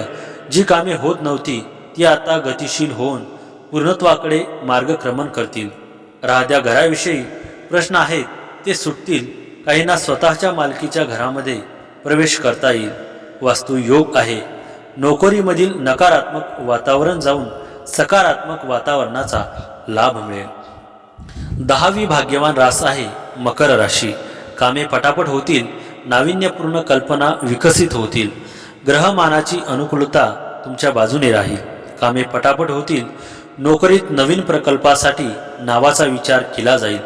जी कामे होत नव्हती ती आता गतिशील होऊन पूर्णत्वाकडे मार्गक्रमण करतील. राहत्या घराविषयी प्रश्न आहेत ते सुटतील. काहींना स्वतःच्या मालकीच्या घरामध्ये प्रवेश करता येईल. वास्तुयोग आहे. नोकरीमधील नकारात्मक वातावरण जाऊन सकारात्मक वातावरणाचा लाभ मिळेल. 10वी भाग्यवान रास आहे मकर राशी. कामे पटापट होतील. नाविन्यपूर्ण कल्पना विकसित होतील. ग्रहमानाची अनुकूलता तुमच्या बाजूने राहील. कामे पटापट होतील. नोकरीत नवीन प्रकल्पासाठी नावाचा विचार केला जाईल.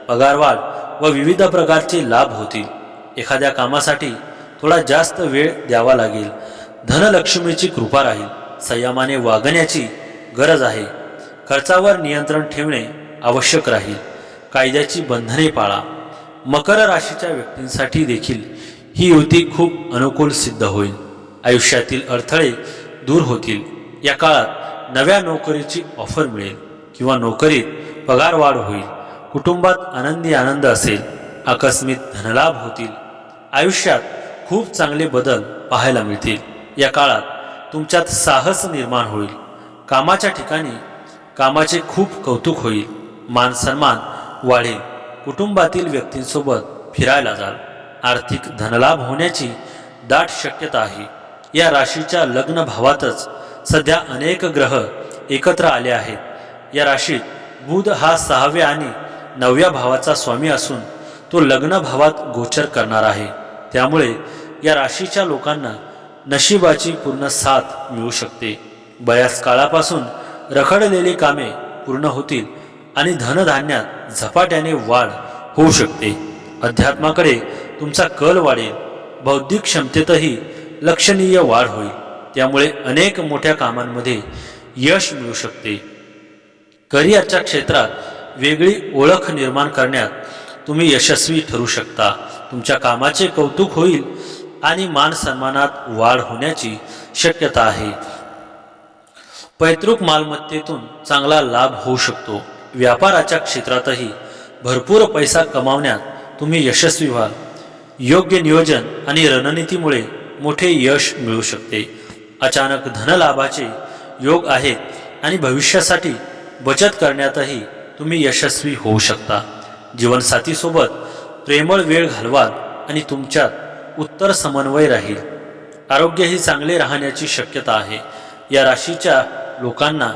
पगारवाढ व विविध प्रकारचे लाभ होतील. एखाद्या कामासाठी थोडा जास्त वेळ द्यावा लागेल. धनलक्ष्मीची कृपा राहील. संयमाने वागण्याची गरज आहे. खर्चावर नियंत्रण ठेवणे आवश्यक राहील. कायद्याची बंधने पाळा. मकर राशीच्या व्यक्तींसाठी देखील ही युती खूप अनुकूल सिद्ध होईल. आयुष्यातील अडथळे दूर होतील. या काळात नव्या नोकरीची ऑफर मिळेल किंवा नोकरीत पगारवाढ होईल. कुटुंबात आनंद असेल. आकस्मिक धनलाभ होतील. आयुष्यात खूप चांगले बदल पाहायला मिळतील. या काळात तुमच्यात साहस निर्माण होईल. कामाच्या ठिकाणी कामाचे खूप कौतुक होईल. मान सन्मान वाढेल. कुटुंबातील व्यक्तींसोबत फिरायला जाल. आर्थिक धनलाभ होण्याची दाट शक्यता आहे. या राशीच्या लग्न भावातच सध्या अनेक ग्रह एकत्र आले आहेत. या राशीत बुध हा 6व्या आणि 9व्या भावाचा स्वामी असून तो लग्न भावात गोचर करणार आहे. त्यामुळे या राशीच्या लोकांना नशिबाची पूर्ण साथ मिळू शकते. बऱ्याच काळापासून रखडलेली कामे पूर्ण होतील आणि धनधान्यात झपाट्याने वाढ होऊ शकते. अध्यात्माकडे तुमचा कल वाढेल. बौद्धिक क्षमतेतही लक्षणीय वाढ होईल. त्यामुळे अनेक मोठ्या कामांमध्ये यश मिळू शकते. करिअरच्या क्षेत्रात वेगळी ओळख निर्माण करण्यात तुम्ही यशस्वी ठरू शकता. तुमच्या कामाचे कौतुक होईल आणि मान सन्मानात वाढ होण्याची शक्यता आहे. पैतृक मालमत्तेतून चांगला लाभ होऊ शकतो. व्यापाराच्या क्षेत्रातही भरपूर पैसा कमावण्यात तुम्ही यशस्वी व्हाल. योग्य नियोजन आणि रणनीतीमुळे मोठे यश मिळू शकते. अचानक धनलाभाचे योग आहेत आणि भविष्यासाठी बचत करण्यातही तुम्ही यशस्वी होऊ शकता. जीवनसाथीसोबत प्रेमळ वेळ घालवाल आणि तुमच्यात उत्तर समन्वय राहील. आरोग्यही चांगले राहण्याची शक्यता आहे. या राशीच्या लोकांना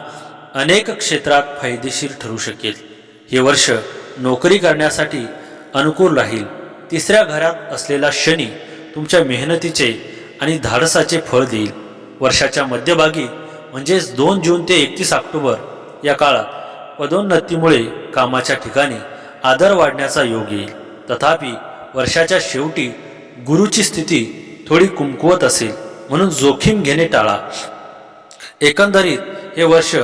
अनेक क्षेत्रात फायदेशीर ठरू शकेल. हे वर्ष नोकरी करण्यासाठी अनुकूल राहील. 3ऱ्या घरात असलेला शनी तुमच्या मेहनतीचे आणि धाडसाचे फळ देईल. वर्षाच्या मध्यभागी म्हणजेच 2 जून ते 31 ऑक्टोबर या काळात पदोन्नतीमुळे कामाच्या ठिकाणी आदर वाढण्याचा योग येईल. तथापि वर्षाच्या शेवटी गुरुची स्थिती थोडी कमकुवत असेल, म्हणून जोखीम घेणे टाळा. एकंदरीत हे वर्ष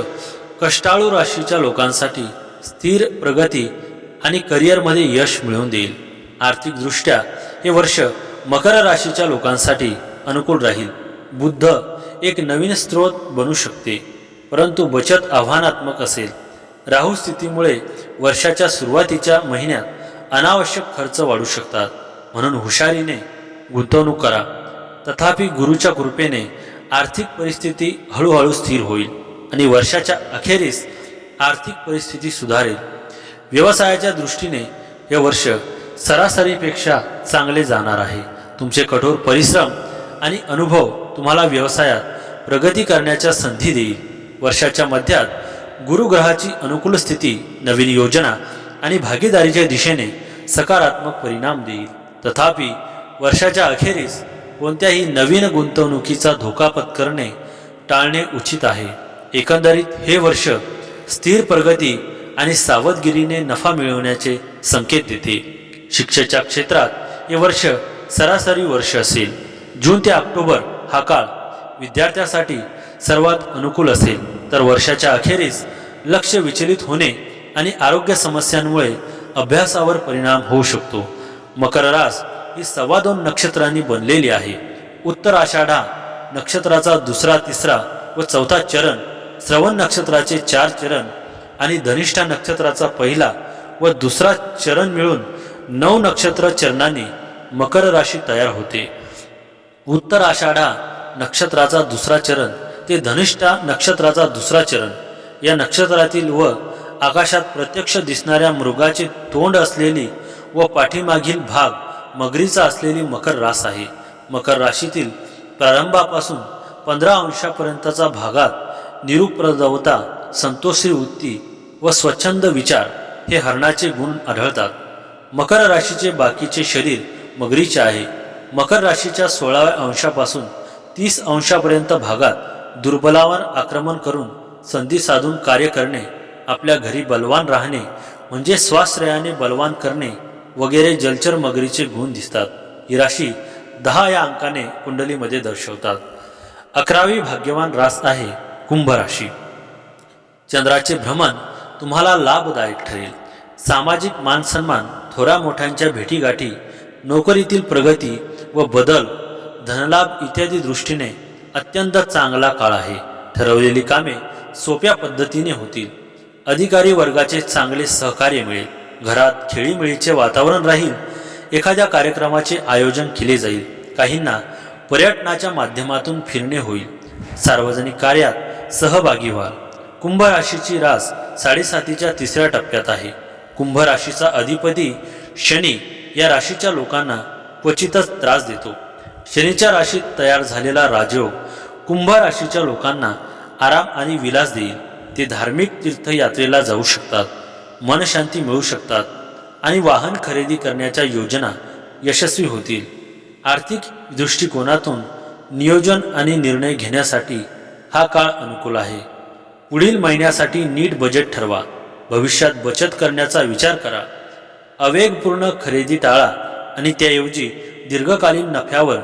कष्टाळू राशीच्या लोकांसाठी स्थिर प्रगती आणि करिअरमध्ये यश मिळवून देईल. आर्थिकदृष्ट्या हे वर्ष मकर राशीच्या लोकांसाठी अनुकूल राहील. बुद्ध एक नवीन स्रोत बनू शकते, परंतु बचत आव्हानात्मक असेल. राहू स्थितीमुळे वर्षाच्या सुरुवातीच्या महिन्यात अनावश्यक खर्च वाढू शकतात, म्हणून हुशारीने गुंतवणूक करा. तथापि गुरुच्या कृपेने आर्थिक परिस्थिती हळूहळू स्थिर होईल आणि वर्षाच्या अखेरीस आर्थिक परिस्थिती सुधारेल. व्यवसायाच्या दृष्टीने हे वर्ष सरासरीपेक्षा चांगले जाणार आहे. तुमचे कठोर परिश्रम आणि अनुभव तुम्हाला व्यवसायात प्रगती करण्याच्या संधी देईल. वर्षाच्या मध्यात गुरुग्रहाची अनुकूल स्थिती नवीन योजना आणि भागीदारीच्या दिशेने सकारात्मक परिणाम देईल. तथापि वर्षाच्या अखेरीस कोणत्याही नवीन गुंतवणुकीचा धोका पत्करणे टाळणे उचित आहे. एकंदरीत हे वर्ष स्थिर प्रगती आणि सावधगिरीने नफा मिळवण्याचे संकेत देते. शिक्षेच्या क्षेत्रात हे वर्ष सरासरी वर्ष असेल. जून ते ऑक्टोबर हा काळ विद्यार्थ्यासाठी सर्वात अनुकूल असेल, तर वर्षाच्या अखेरीस लक्ष विचलित होणे आणि आरोग्य समस्यांमुळे अभ्यासावर परिणाम होऊ शकतो. मकर रास ही 2.25 नक्षत्रांनी बनलेली आहे. उत्तर आषाढा नक्षत्राचा 2, 3 व 4 चरण, श्रवण नक्षत्राचे 4 चरण आणि धनिष्ठा नक्षत्राचा 1 व 2 चरण मिळून 9 नक्षत्र चरणांनी मकर राशी तयार होते. उत्तर आषाढा नक्षत्राचा 2 चरण ते धनिष्ठा नक्षत्राचा 2 चरण या नक्षत्रातील व आकाशात प्रत्यक्ष दिसणाऱ्या मृगाचे तोंड असलेली व पाठीमागील भाग मगरीचा असलेली मकर रास आहे. मकर राशीतील प्रारंभापासून 15 अंशापर्यंतचा भागात निरुपद्रवता, संतोषी वृत्ती व स्वच्छंद विचार हे हरणाचे गुण आढळतात. मकर राशीचे बाकीचे शरीर मगरीचे आहे. मकर राशीच्या 16व्या अंशापासून 30 अंशापर्यंत भागात दुर्बलावर आक्रमण करून संधी साधून कार्य करणे, आपल्या घरी बलवान राहणे म्हणजे स्वाश्रयाने बलवान करणे वगैरे जलचर मगरीचे गुण दिसतात. ही राशी 10 या अंकाने कुंडलीमध्ये दर्शवतात. 11वी भाग्यवान रास आहे कुंभ राशी. चंद्राचे भ्रमण तुम्हाला लाभदायक ठरेल. सामाजिक मानसन्मान, थोरा मोठ्यांच्या भेटीगाठी, नोकरीतील प्रगती व बदल, धनलाभ इत्यादी दृष्टीने अत्यंत चांगला काळ आहे. ठरवलेली कामे सोप्या पद्धतीने होतील. अधिकारी वर्गाचे चांगले सहकार्य मिळेल. घरात खेळीमेळीचे वातावरण राहील. एखाद्या कार्यक्रमाचे आयोजन केले जाईल. काहींना पर्यटनाच्या माध्यमातून फिरणे होईल. सार्वजनिक कार्यात सहभागी व्हाल. कुंभ राशीची रास 7.5च्या 3ऱ्या टप्प्यात आहे. कुंभ राशीचा अधिपती शनी या राशीच्या लोकांना क्वचितच त्रास देतो. शनीच्या राशीत तयार झालेला राजयोग कुंभ राशीच्या लोकांना आराम आणि विलास देईल. ते धार्मिक तीर्थयात्रेला जाऊ शकतात, मनशांती मिळू शकतात आणि वाहन खरेदी करण्याच्या योजना यशस्वी होतील. आर्थिक दृष्टिकोनातून नियोजन आणि निर्णय घेण्यासाठी हा काळ अनुकूल आहे. पुढील महिन्यासाठी नीट बजेट ठरवा. भविष्यात बचत करण्याचा विचार करा. आवेगपूर्ण खरेदी टाळा आणि त्याऐवजी दीर्घकालीन नफ्यावर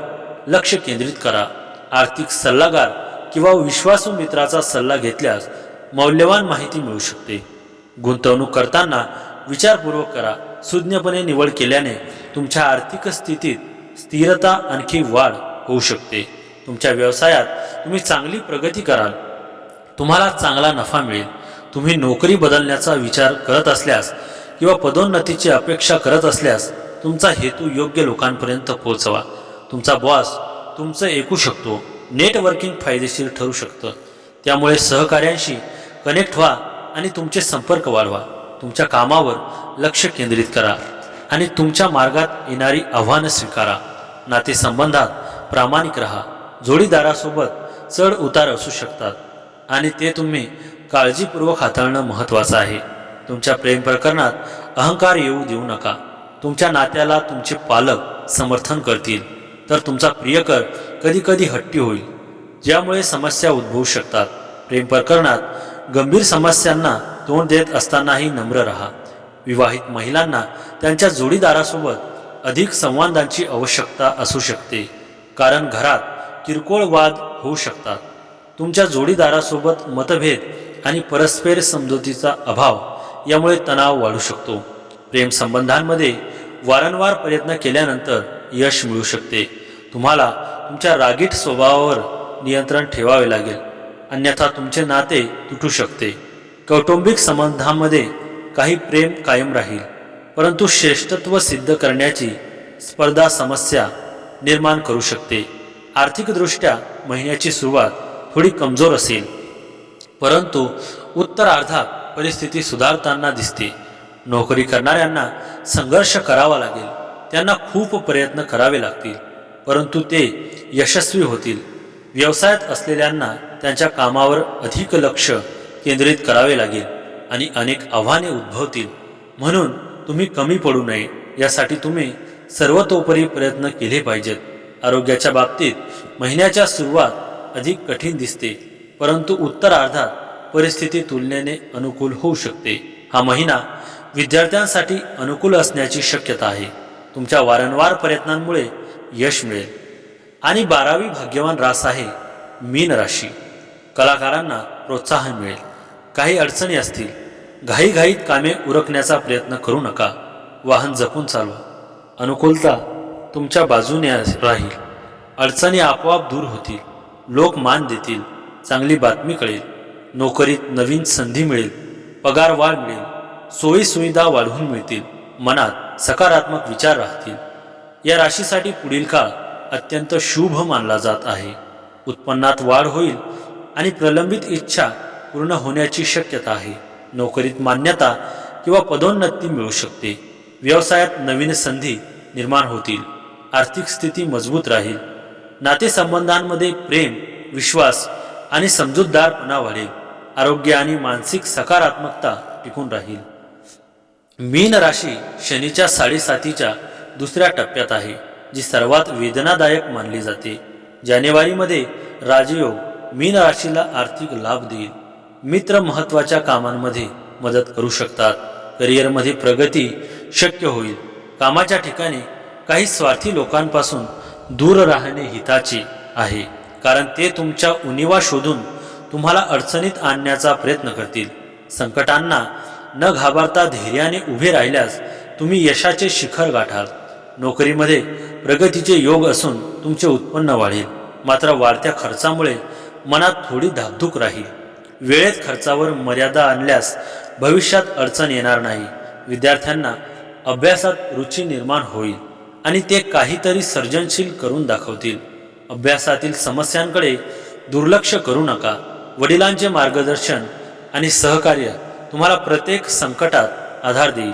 लक्ष केंद्रित करा. आर्थिक सल्लागार किंवा विश्वासू मित्राचा सल्ला घेतल्यास मौल्यवान माहिती मिळू शकते. गुंतवणूक करताना विचारपूर्वक करा. सुज्ञपणे निवड केल्याने तुमच्या आर्थिक स्थितीत स्थिरता आणखी वाढ होऊ शकते. तुमच्या व्यवसायात तुम्ही चांगली प्रगती कराल. तुम्हाला चांगला नफा मिळेल. तुम्ही नोकरी बदलण्याचा विचार करत असल्यास किंवा पदोन्नतीची अपेक्षा करत असल्यास तुमचा हेतू योग्य लोकांपर्यंत पोहोचवा. तुमचा बॉस तुमचं ऐकू शकतो. नेटवर्किंग फायदेशीर ठरू शकतं. त्यामुळे सहकार्यांशी कनेक्ट व्हा आणि तुमचे संपर्क वाढवा. तुमच्या कामावर लक्ष केंद्रित करा आणि तुमच्या मार्गात येणारी आव्हानं स्वीकारा. नातेसंबंधात प्रामाणिक राहा. जोडीदारासोबत चढ उतार असू शकतात आणि ते तुम्ही काळजीपूर्वक हाताळणं महत्त्वाचं आहे. तुमच्या प्रेम प्रकरणात अहंकार येऊ देऊ नका. तुमच्या नात्याला तुमचे पालक समर्थन करतील, तर तुमचा प्रियकर कधी कधी हट्टी होईल, ज्यामुळे समस्या उद्भवू शकतात. प्रेम प्रकरणात गंभीर समस्यांना तोंड देत असतानाही नम्र राहा. विवाहित महिलांना त्यांच्या जोडीदारासोबत अधिक संवादांची आवश्यकता असू शकते, कारण घरात किरकोळ वाद होऊ शकतात. तुमच्या जोडीदारासोबत मतभेद आणि परस्पर समजुतीचा अभाव यामुळे तणाव वाढू शकतो. प्रेम संबंधांमध्ये वारंवार प्रयत्न केल्यानंतर यश मिळू शकते. तुम्हाला तुमच्या रागीट स्वभावावर नियंत्रण ठेवावे लागेल, अन्यथा तुमचे नाते तुटू शकते. कौटुंबिक संबंधांमध्ये काही प्रेम कायम राहील, परंतु श्रेष्ठत्व सिद्ध करण्याची स्पर्धा समस्या निर्माण करू शकते. आर्थिकदृष्ट्या महिन्याची सुरुवात थोडी कमजोर असेल, परंतु उत्तरार्धात परिस्थिती सुधारताना दिसते. नोकरी करणाऱ्यांना संघर्ष करावा लागेल, त्यांना खूप प्रयत्न करावे लागतील, परंतु ते यशस्वी होतील. व्यवसायात असलेल्यांना त्यांच्या कामावर अधिक लक्ष केंद्रित करावे लागेल आणि अनेक आव्हाने उद्भवतील, म्हणून तुम्ही कमी पडू नये यासाठी तुम्ही सर्वतोपरी प्रयत्न केले पाहिजेत. आरोग्याच्या बाबतीत महिन्याच्या सुरुवात अधिक कठीण दिसते, परंतु उत्तरार्धात परिस्थिती तुलनेने अनुकूल होऊ शकते. हा महिना विद्यार्थ्यांसाठी अनुकूल असण्याची शक्यता आहे. तुमच्या वारंवार प्रयत्नांमुळे यश मिळेल. आणि 12वी भाग्यवान रास आहे मीन राशी. कलाकारांना प्रोत्साहन मिळेल. काही अडचणी असतील, घाईघाईत कामे उरकण्याचा प्रयत्न करू नका. वाहन जपून चालवा. अनुकूलता तुमच्या बाजूने राहील. अडचणी आपोआप दूर होतील. लोक मान देतील. चांगली बातमी कळेल. नोकरीत नवीन संधी मिळेल. पगार वाढ मिळेल. सोयीसुविधा वाढवून मिळतील. मनात सकारात्मक विचार राहतील. या राशीसाठी पुढील काळ अत्यंत शुभ मानला जात आहे. उत्पन्नात वाढ होईल आणि प्रलंबित इच्छा पूर्ण होण्याची शक्यता आहे. नोकरीत मान्यता किंवा पदोन्नती मिळू शकते. व्यवसायात नवीन संधी निर्माण होतील. आर्थिक स्थिती मजबूत राहील. नातेसंबंधांमध्ये प्रेम, विश्वास आणि समजूतदारपणा वाढेल. आरोग्य आणि मानसिक सकारात्मकता टिकून राहील. मीन राशी शनीच्या 7.5च्या दुसऱ्या टप्प्यात आहे, जी सर्वात वेदनादायक मानली जाते. जानेवारीमध्ये राजयोग मीन राशीला आर्थिक लाभ देईल. मित्र महत्त्वाच्या कामांमध्ये मदत करू शकतात. करिअरमध्ये प्रगती शक्य होईल. कामाच्या ठिकाणी काही स्वार्थी लोकांपासून दूर राहणे हिताचे आहे, कारण ते तुमच्या उणिवा शोधून तुम्हाला अडचणीत आणण्याचा प्रयत्न करतील. संकटांना न घाबरता धैर्याने उभे राहिल्यास तुम्ही यशाचे शिखर गाठाल. नोकरीमध्ये प्रगतीचे योग असून तुमचे उत्पन्न वाढेल, मात्र वाढत्या खर्चामुळे मनात थोडी धाकधूक राहील. वेळेत खर्चावर मर्यादा आणल्यास भविष्यात अडचण येणार नाही. विद्यार्थ्यांना अभ्यासात रुची निर्माण होईल आणि ते काहीतरी सर्जनशील करून दाखवतील. अभ्यासातील समस्यांकडे दुर्लक्ष करू नका. वडिलांचे मार्गदर्शन आणि सहकार्य तुम्हाला प्रत्येक संकटात आधार देईल.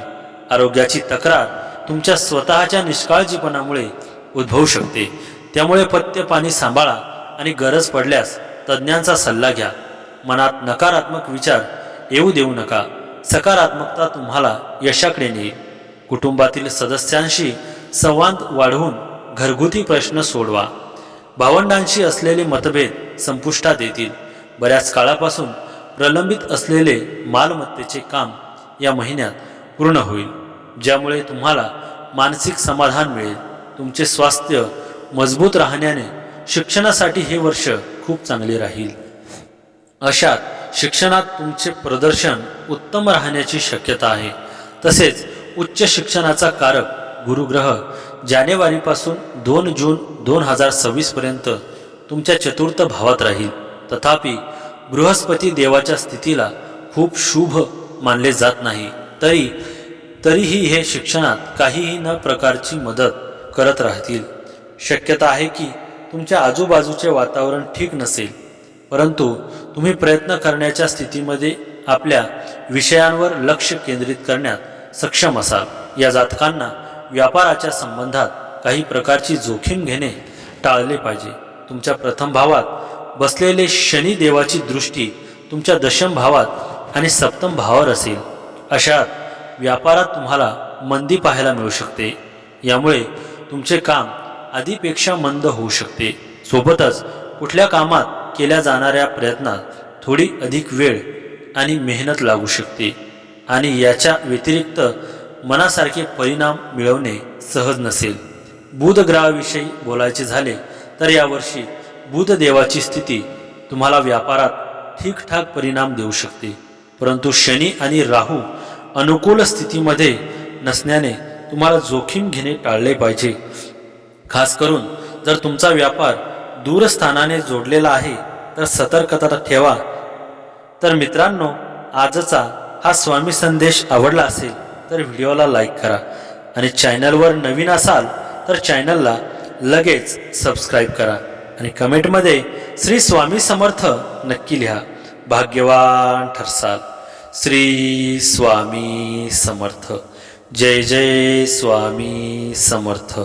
आरोग्याची तक्रार तुमच्या स्वतःच्या निष्काळजीपणामुळे उद्भवू शकते, त्यामुळे पथ्य पाणी सांभाळा आणि गरज पडल्यास तज्ज्ञांचा सल्ला घ्या. मनात नकारात्मक विचार येऊ देऊ नका. सकारात्मकता तुम्हाला यशाकडे नेईल. कुटुंबातील सदस्यांशी संवाद वाढवून घरगुती प्रश्न सोडवा. भावंडांशी असलेले मतभेद संपुष्टात येतील. बऱ्याच काळापासून प्रलंबित असलेले मालमत्तेचे काम या महिन्यात पूर्ण होईल, ज्यामुळे तुम्हाला मानसिक समाधान मिळेल. तुमचे स्वास्थ्य मजबूत राहण्याने शिक्षणासाठी हे वर्ष खूप चांगले राहील. अशात शिक्षणात तुमचे प्रदर्शन उत्तम राहण्याची शक्यता आहे. तसेच उच्च शिक्षणाचा कारक गुरुग्रह जानेवारीपासून 2 जून 2026 पर्यंत तुमच्या चतुर्थ भावात राहील. तथापि बृहस्पती देवाच्या स्थितीला खूप शुभ मानले जात नाही. तरीही हे शिक्षणात काहीही न प्रकारची मदत करत राहतील. शक्यता आहे की तुमच्या आजूबाजूचे वातावरण ठीक नसेल, परंतु तुम्ही प्रयत्न करण्याच्या स्थितीमध्ये आपल्या विषयांवर लक्ष केंद्रित करण्यात सक्षम असाल. या जातकांना व्यापाराच्या संबंधात काही प्रकारची जोखीम घेणे टाळले पाहिजे. तुमच्या प्रथम भावात बसलेले शनी देवाची दृष्टी तुमच्या दशम भावात आणि सप्तम भावावर असेल. अशात व्यापारात तुम्हाला मंदी पाहायला मिळू शकते. यामुळे तुमचे काम आधीपेक्षा मंद होऊ शकते. सोबतच कुठल्या कामात केल्या जाणाऱ्या प्रयत्नात थोडी अधिक वेळ आणि मेहनत लागू शकते आणि याच्या व्यतिरिक्त मनासारखे परिणाम मिळवणे सहज नसेल. बुध ग्रहाविषयी बोलायचे झाले तर यावर्षी बुध देवाची स्थिती तुम्हाला व्यापारात ठीकठाक परिणाम देऊ शकते, परंतु शनी आणि राहू अनुकूल स्थितीमध्ये नसल्याने तुम्हाला जोखीम घेणे टाळले पाहिजे. खास करून जर तुमचा व्यापार दूरस्थानाने जोडलेला आहे तर सतर्कता ठेवा. तर मित्रांनो, आजचा हा स्वामी संदेश आवडला असेल तर व्हिडिओला लाईक करा आणि चॅनलवर नवीन असाल तर चॅनलला लगेच सबस्क्राईब करा आणि कमेंटमध्ये श्री स्वामी समर्थ नक्की लिहा. भाग्यवान ठरसाल. श्री स्वामी समर्थ. जय जय स्वामी समर्थ.